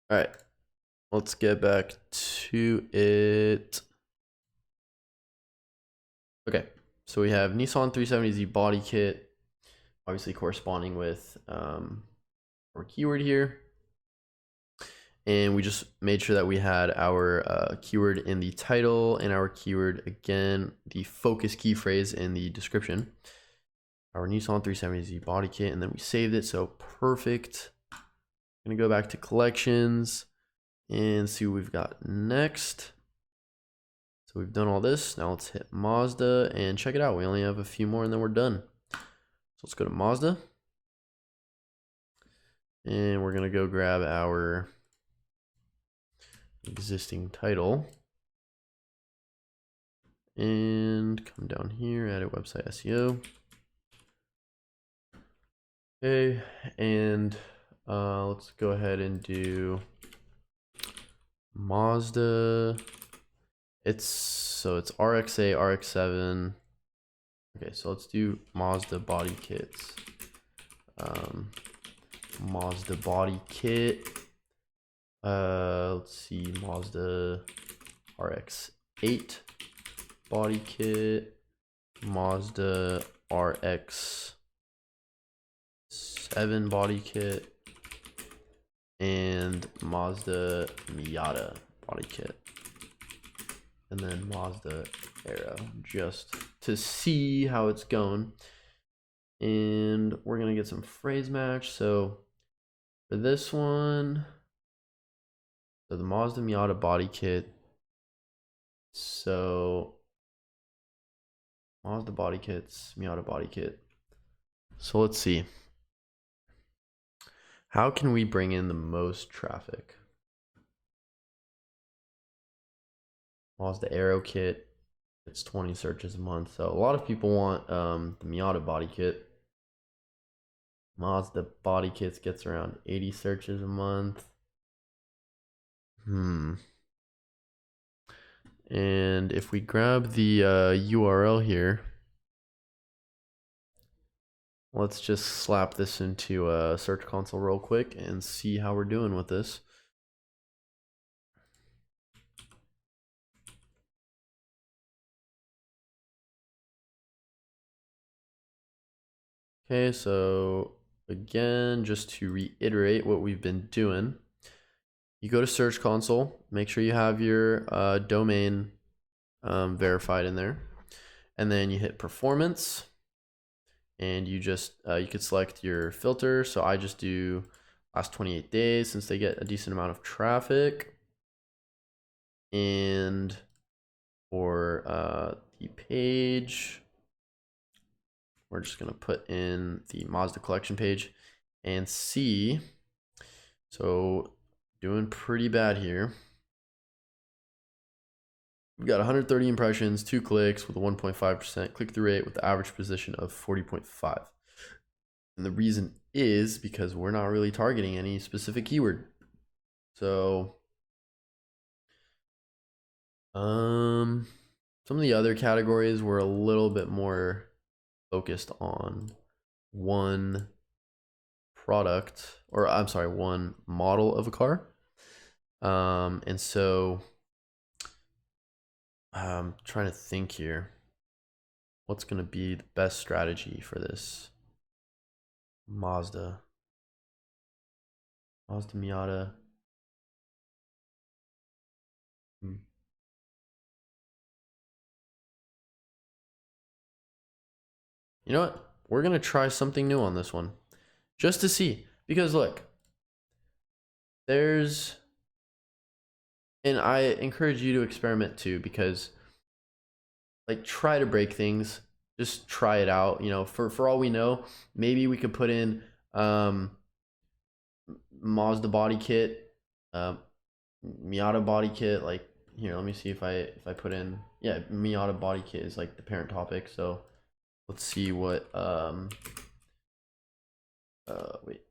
All right. Let's get back to it. Okay. So we have Nissan 370Z body kit, obviously corresponding with our keyword here. And we just made sure that we had our keyword in the title and our keyword, again, the focus key phrase in the description. Our Nissan 370Z body kit, and then we saved it, so perfect. I'm gonna go back to collections and see what we've got next. So we've done all this. Now let's hit Mazda and check it out. We only have a few more and then we're done. So let's go to Mazda. And we're gonna go grab our existing title. And come down here, edit website SEO. Okay, and let's go ahead and do Mazda. It's RX-8, RX-7. Okay, so let's do Mazda body kits. Mazda body kit. Let's see, Mazda RX-8 body kit. Mazda RX-7 body kit. And Mazda Miata body kit. And then Mazda Arrow, just to see how it's going. And we're gonna get some phrase match. So for this one, so the Mazda Miata body kit. So Mazda body kits, Miata body kit. So let's see. How can we bring in the most traffic? Mazda Arrow kit, it's 20 searches a month. So a lot of people want the Miata body kit. Mazda body kits gets around 80 searches a month. And if we grab the URL here, let's just slap this into a Search Console real quick and see how we're doing with this. Okay, so again, just to reiterate what we've been doing, you go to Search Console, make sure you have your domain verified in there, and then you hit Performance, and you just you could select your filter. So I just do last 28 days since they get a decent amount of traffic. And for the page, we're just gonna put in the Mazda collection page and see So doing pretty bad here. We've got 130 impressions, 2 clicks with a 1.5% click-through rate with the average position of 40.5. And the reason is because we're not really targeting any specific keyword. So some of the other categories were a little bit more focused on one product, or I'm sorry, one model of a car. And so I'm trying to think here. What's going to be the best strategy for this? Mazda Miata. You know what? We're going to try something new on this one just to see. Because look, and I encourage you to experiment too, because like try to break things, just try it out. You know, for all we know, maybe we could put in Mazda body kit, Miata body kit. Like here, let me see if I put in, yeah, Miata body kit is like the parent topic. So let's see what wait.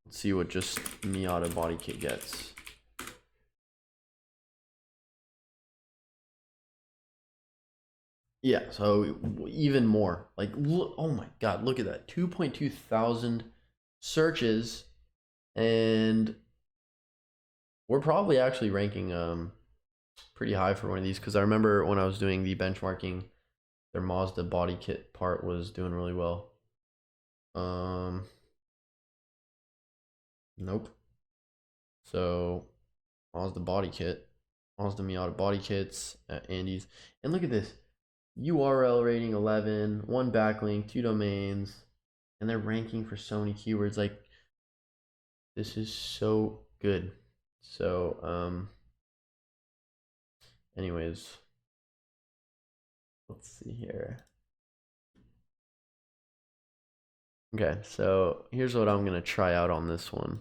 Let's see what just Miata body kit gets. Yeah, so even more. Like, look, oh my God, look at that. 2.2 thousand searches, and we're probably actually ranking pretty high for one of these, because I remember when I was doing the benchmarking, their Mazda body kit part was doing really well. Nope. So Mazda body kit, Mazda Miata body kits at Andy's, and look at this. URL rating 11, 1 backlink, 2 domains, and they're ranking for so many keywords. Like, this is so good. So anyways, let's see here. Okay, so here's what I'm gonna try out on this one.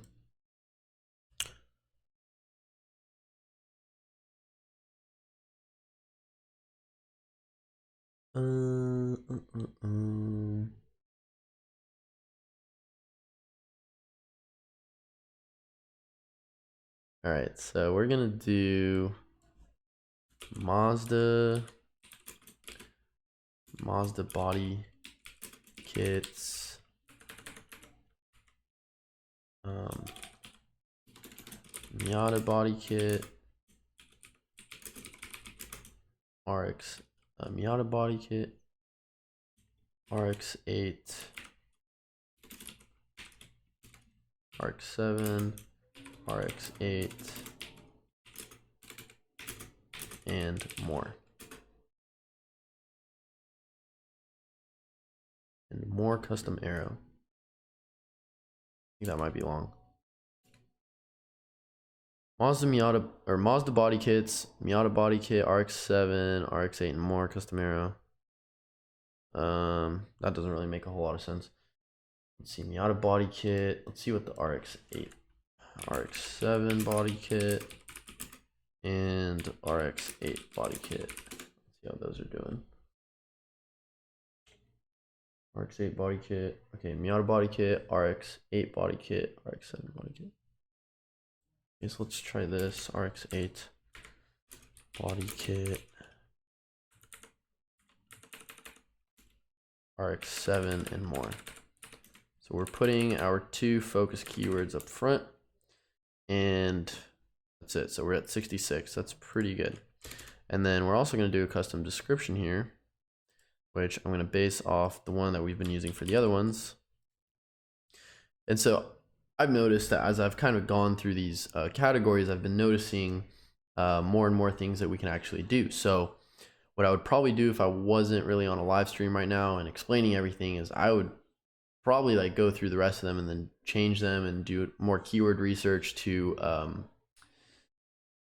All right, so we're gonna do Mazda body kits, Miata body kit, RX Miata body kit, RX-8, RX-7, RX-8, and more. And more custom aero. I think that might be long. Mazda Miata, or Mazda body kits, Miata body kit, RX-7, RX-8, and more custom aero. That doesn't really make a whole lot of sense. Let's see, Miata body kit. Let's see what the RX-8, RX-7 body kit, and RX-8 body kit. Let's see how those are doing. RX-8 body kit. Okay, Miata body kit, RX-8 body kit, RX-7 body kit. Okay, so let's try this. RX-8 body kit, RX-7, and more. So we're putting our 2 focus keywords up front, and that's it. So we're at 66. That's pretty good. And then we're also going to do a custom description here, which I'm going to base off the one that we've been using for the other ones. And so I've noticed that as I've kind of gone through these categories, I've been noticing more and more things that we can actually do. So what I would probably do if I wasn't really on a live stream right now and explaining everything is I would probably like go through the rest of them and then change them and do more keyword research to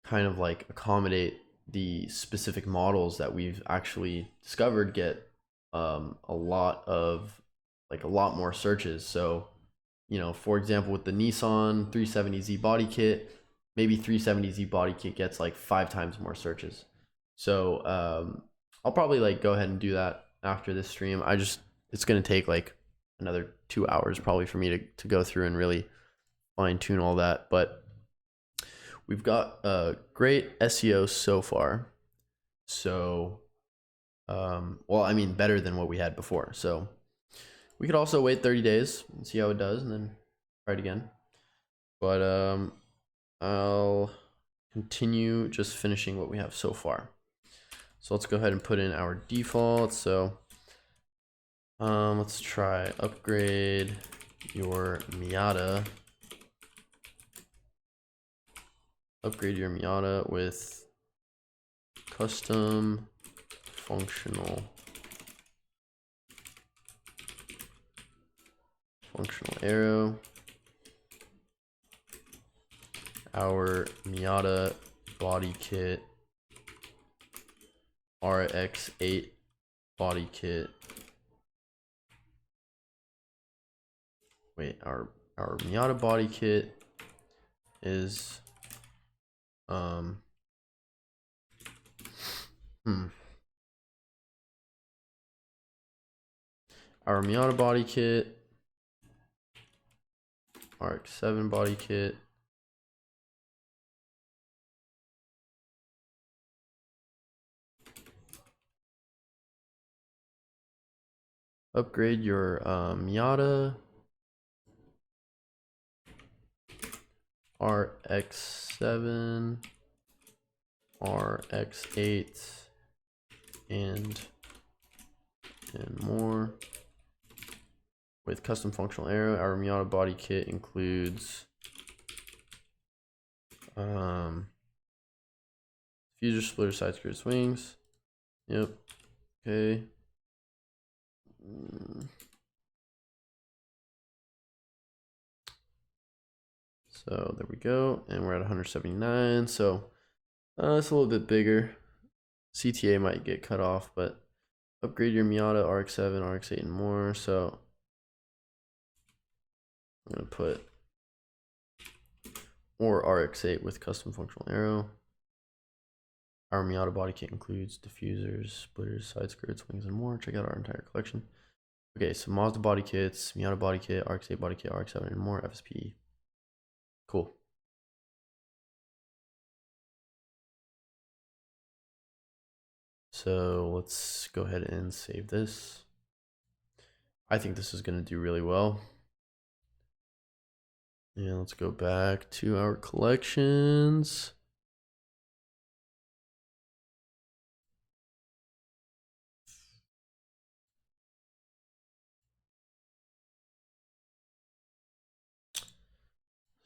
kind of like accommodate the specific models that we've actually discovered get a lot more searches. So you know, for example, with the Nissan 370Z body kit, maybe 370Z body kit gets like 5 times more searches. So I'll probably like go ahead and do that after this stream. It's gonna take like another 2 hours probably for me to go through and really fine tune all that. But we've got great SEO so far. So well, I mean, better than what we had before. So we could also wait 30 days and see how it does and then try it again. But I'll continue just finishing what we have so far. So let's go ahead and put in our default. So let's try upgrade your Miata. Upgrade your Miata with custom functional arrow. Our Miata body kit, RX8 body kit. Wait, our Miata body kit is our Miata body kit, RX7 body kit. Upgrade your Miata RX7, RX8, and more with custom functional arrow. Our Miata body kit includes diffuser, splitter, side skirts, wings. Yep. Okay. So there we go, and we're at 179. So it's a little bit bigger. CTA might get cut off, but upgrade your Miata RX7, RX8, and more. So I'm gonna put or RX8 with custom functional arrow. Our Miata body kit includes diffusers, splitters, side skirts, wings, and more. Check out our entire collection. Okay, so Mazda body kits, Miata body kit, RX8 body kit, RX7, and more. FSP. Cool. So let's go ahead and save this. I think this is going to do really well. And let's go back to our collections.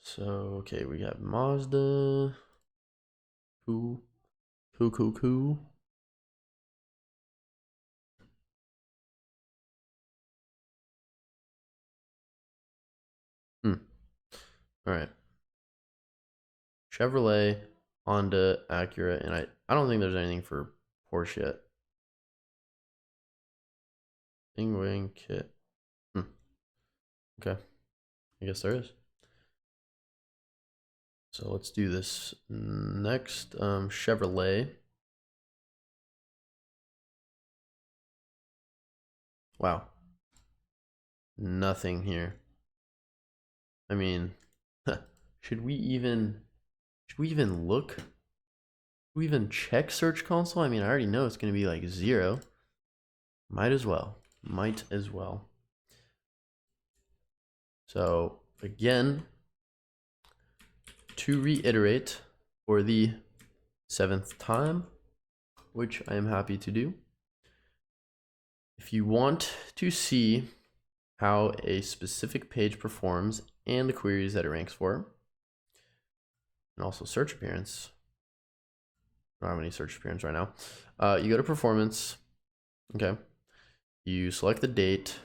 So, okay, we got Mazda. Cool. Cool. All right. Chevrolet, Honda, Acura, and I don't think there's anything for Porsche yet. Wing kit. Okay. I guess there is. So let's do this next. Chevrolet. Wow. Nothing here. I mean, should we even look? Should we even check Search Console? I mean, I already know it's going to be like 0. Might as well. So again, to reiterate for the 7th time, which I am happy to do. If you want to see how a specific page performs and the queries that it ranks for, and also search appearance. I don't have any search appearance right now. You go to performance. Okay. You select the date,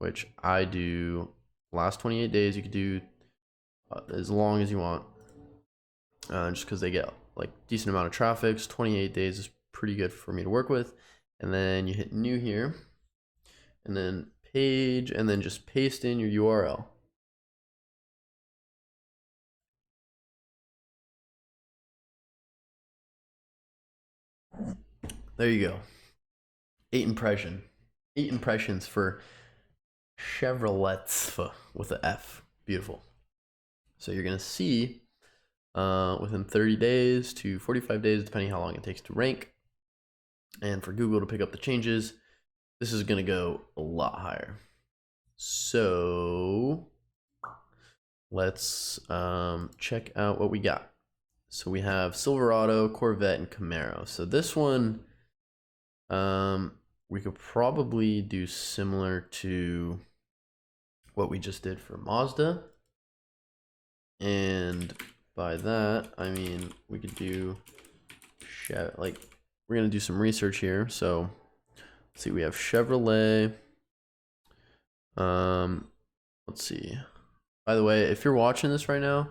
which I do last 28 days. You could do as long as you want, just because they get like decent amount of traffic. So 28 days is pretty good for me to work with. And then you hit new here, and then page and then just paste in your URL. There you go. 8 impressions for Chevrolet with an F. Beautiful. So you're gonna see within 30 days to 45 days, depending how long it takes to rank, and for Google to pick up the changes, this is gonna go a lot higher. So let's check out what we got. So we have Silverado, Corvette, and Camaro. So this one, we could probably do similar to what we just did for Mazda. And by that, I mean, we could do, like, we're going to do some research here. So let's see, we have Chevrolet. Let's see. By the way, if you're watching this right now,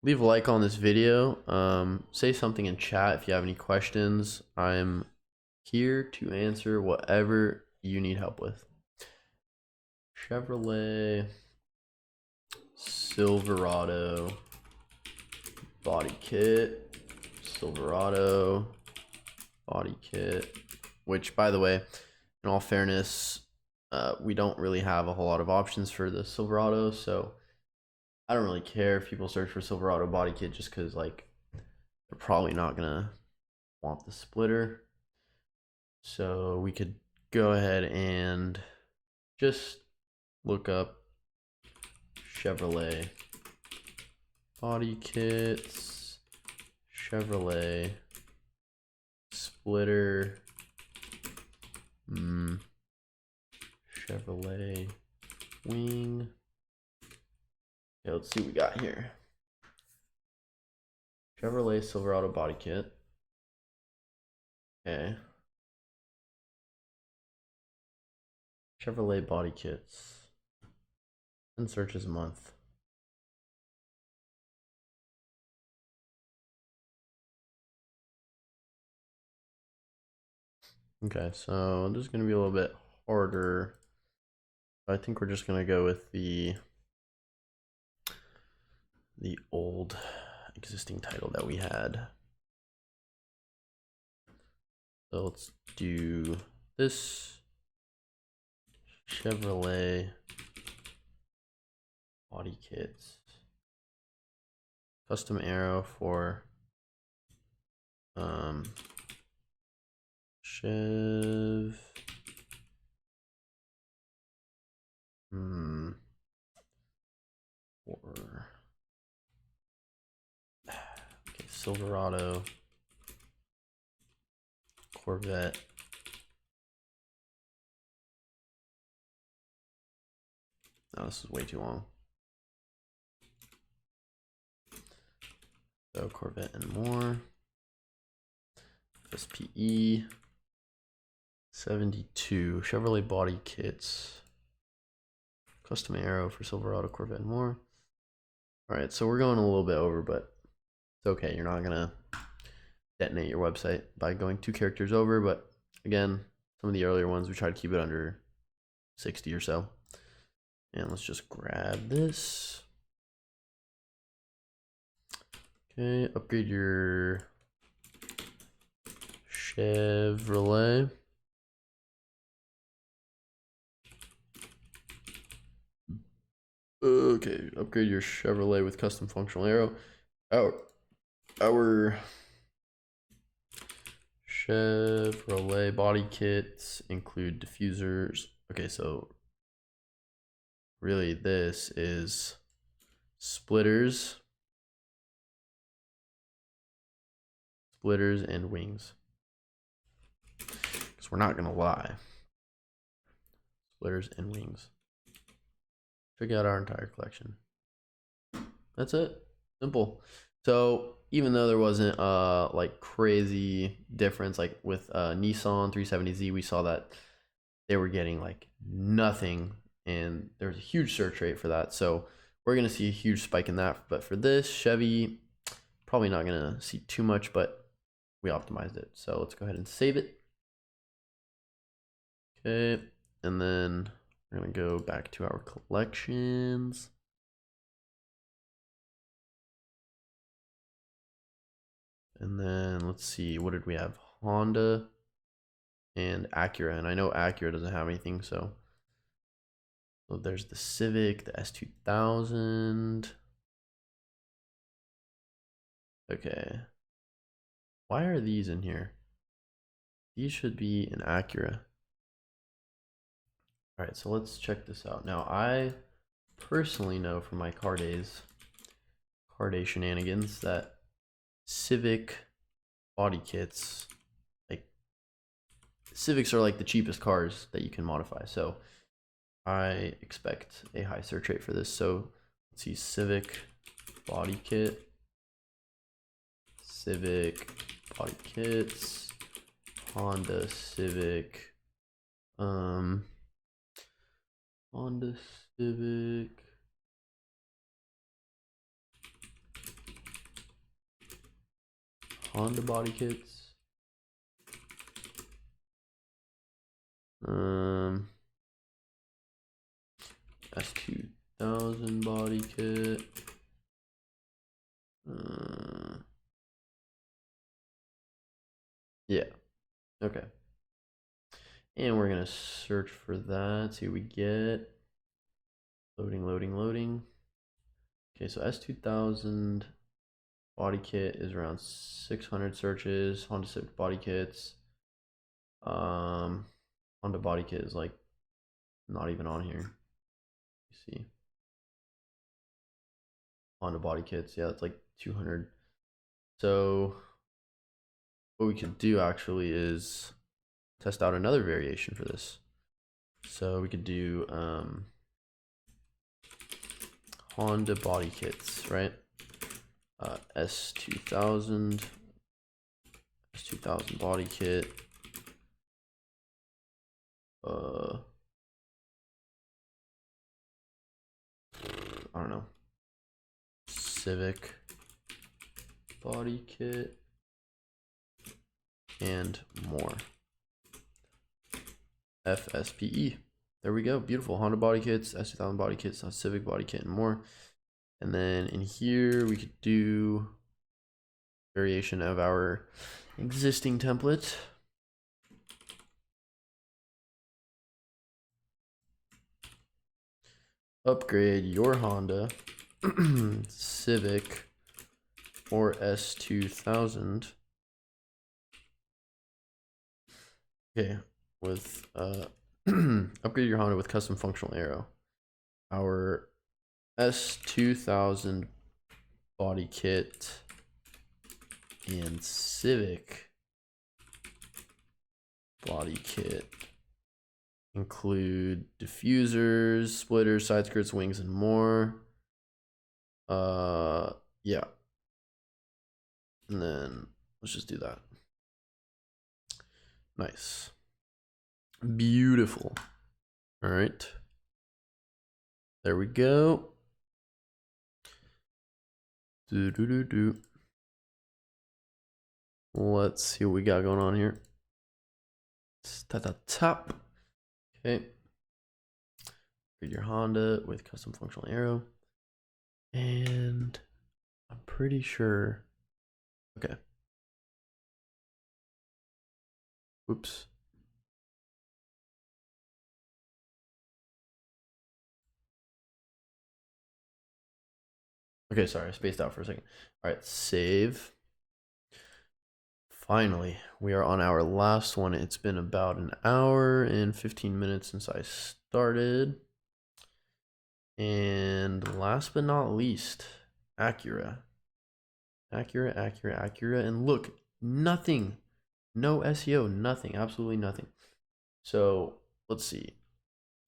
leave a like on this video. Say something in chat if you have any questions. I'm here to answer whatever you need help with. Chevrolet Silverado body kit, Silverado body kit, which, by the way, in all fairness, we don't really have a whole lot of options for the Silverado, so I don't really care if people search for Silverado body kit, just because, like, they're probably not gonna want the splitter. So we could go ahead and just look up Chevrolet body kits, Chevrolet splitter, Chevrolet wing. Okay, let's see what we got here. Chevrolet Silverado body kit. Okay. Chevrolet body kits. 10 searches a month. Okay, so this is going to be a little bit harder. I think we're just going to go with the old existing title that we had. So let's do this. Chevrolet body kits, custom arrow for Chev or okay, Silverado, Corvette. No, this is way too long. So Corvette and more. FSPE 72 Chevrolet body kits, custom arrow for Silverado, Corvette and more. All right, so we're going a little bit over, but it's okay. You're not gonna detonate your website by going 2 characters over, but again, some of the earlier ones we try to keep it under 60 or so. And let's just grab this. Okay, upgrade your Chevrolet. Okay, upgrade your Chevrolet with custom functional arrow. Our Chevrolet body kits include diffusers. Okay, so really this is splitters and wings. Because we're not gonna lie. Splitters and wings. Check out our entire collection. That's it. Simple. So even though there wasn't like crazy difference, like with Nissan 370Z, we saw that they were getting like nothing, and there was a huge search rate for that. So we're gonna see a huge spike in that. But for this Chevy, probably not gonna see too much, but we optimized it. So let's go ahead and save it. Okay, and then we're We're gonna go back to our collections. And then let's see, what did we have? Honda and Acura. And I know Acura doesn't have anything, so there's the Civic, the S2000. Okay. Why are these in here? These should be an Acura. All right, so let's check this out. Now, I personally know from my car day shenanigans, that Civic body kits, like Civics are like the cheapest cars that you can modify. So I expect a high search rate for this. So let's see, Civic body kit, Civic body kits, Honda Civic, Honda Civic, Honda body kits, S2000 body kit, yeah, okay. And we're gonna search for that, see what we get. Loading, loading, loading. Okay, so S2000 body kit is around 600 searches. Honda Civic body kits. Honda body kit is like not even on here. You see, Honda body kits, yeah, it's like 200. So what we could do actually is test out another variation for this. So we could do Honda body kits, right? S2000 body kit. I don't know. Civic body kit and more. FSPE. There we go. Beautiful. Honda body kits, S2000 body kits, Civic body kit, and more. And then in here we could do variation of our existing template. Upgrade your Honda Civic or S2000. Okay, with upgrade your Honda with custom functional aero. Our S2000 body kit and Civic body kit include diffusers, splitters, side skirts, wings, and more. Yeah. And then let's just do that. Nice. Beautiful. All right. There we go. Let's see what we got going on here. Top. Okay. Read your Honda with custom functional aero. And I'm pretty sure. Okay. Oops. Okay, sorry, I spaced out for a second. All right, save. Finally, we are on our last one. It's been about an hour and 15 minutes since I started. And last but not least, Acura. Acura. And look, nothing. No SEO, nothing, absolutely nothing. So let's see.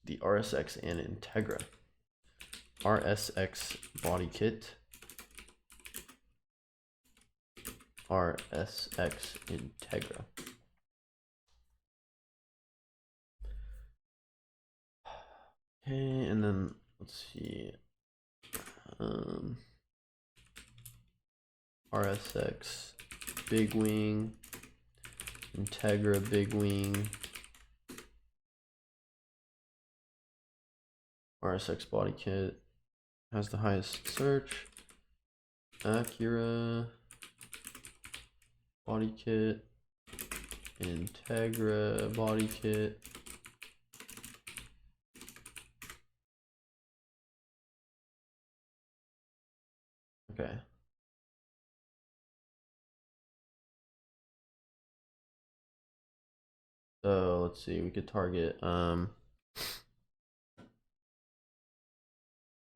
The RSX and Integra. RSX body kit. RSX Integra. Okay, and then let's see. RSX big wing, Integra big wing, RSX body kit has the highest search. Acura body kit. Integra body kit. Okay. So let's see, we could target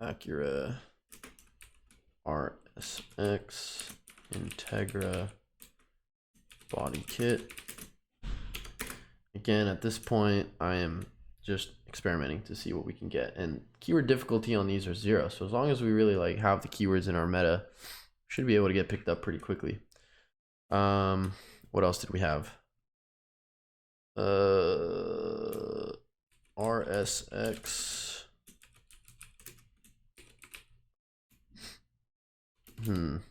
Acura RSX Integra body kit. Again, at this point, I am just experimenting to see what we can get, and keyword difficulty on these are 0. So as long as we really like have the keywords in our meta, should be able to get picked up pretty quickly. What else did we have? RSX. Trying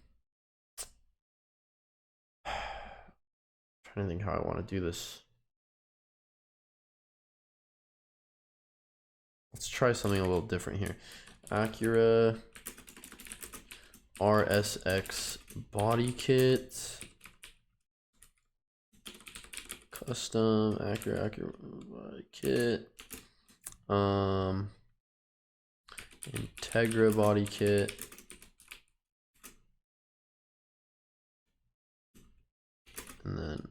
to think how I want to do this. Let's try something a little different here. Acura RSX body kit. Custom Acura body kit. Integra body kit. And then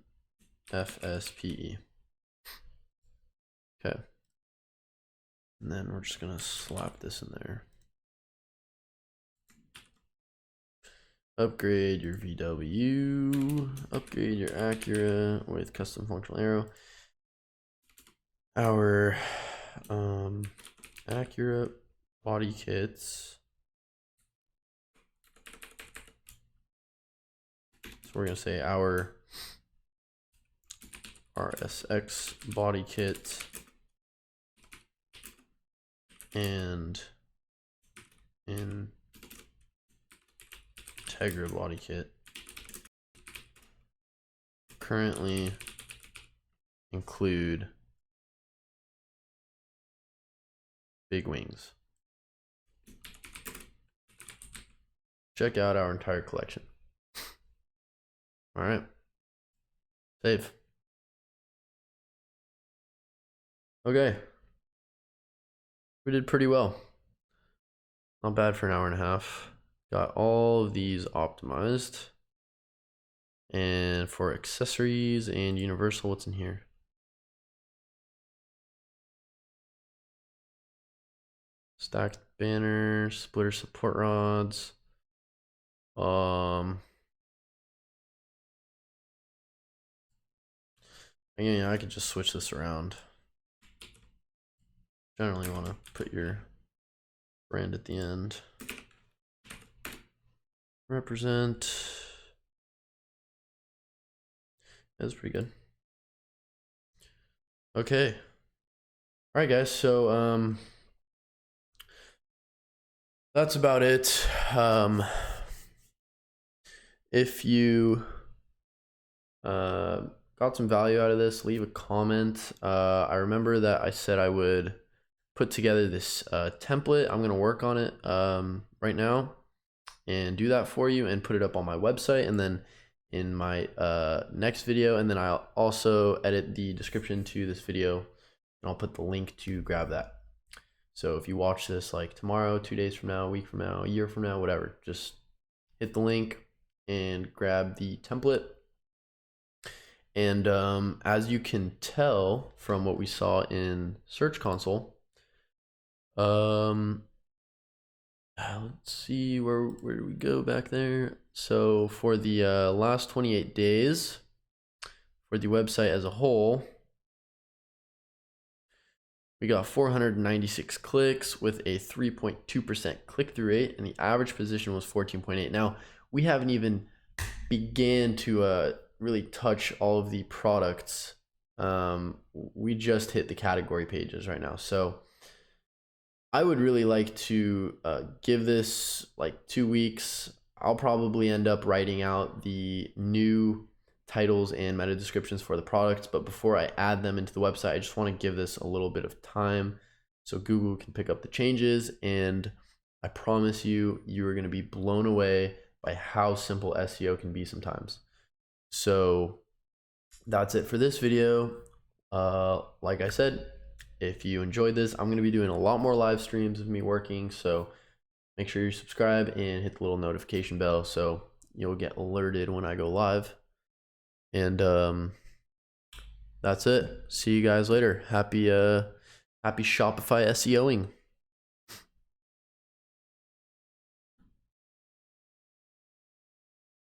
FSPE. Okay. And then we're just gonna slap this in there. Upgrade your VW. Upgrade your Acura with custom functional arrow. Our Acura body kits. So we're gonna say our RSX body kit and Integra body kit currently include big wings. Check out our entire collection. All right, save. Okay, we did pretty well. Not bad for an hour and a half. Got all of these optimized. And for accessories and universal, what's in here? Stacked banners, splitter support rods. Again, I could just switch this around. Generally want to put your brand at the end. Represent. That's pretty good. Okay. All right, guys. So that's about it. If you got some value out of this, leave a comment. I remember that I said I would put together this template. I'm gonna work on it right now and do that for you and put it up on my website, and then in my next video, and then I'll also edit the description to this video and I'll put the link to grab that. So if you watch this like tomorrow, 2 days from now, a week from now, a year from now, whatever, just hit the link and grab the template. And as you can tell from what we saw in Search Console, let's see, where do we go back there? So for the last 28 days, for the website as a whole, we got 496 clicks with a 3.2% click-through rate, and the average position was 14.8. Now, we haven't even began to really touch all of the products. We just hit the category pages right now. So I would really like to give this like 2 weeks. I'll probably end up writing out the new titles and meta descriptions for the products, but before I add them into the website, I just want to give this a little bit of time so Google can pick up the changes. And I promise you, you are going to be blown away by how simple SEO can be sometimes. So that's it for this video. Like I said, if you enjoyed this, I'm going to be doing a lot more live streams of me working. So make sure you subscribe and hit the little notification bell so you'll get alerted when I go live. And that's it. See you guys later. Happy Shopify SEOing.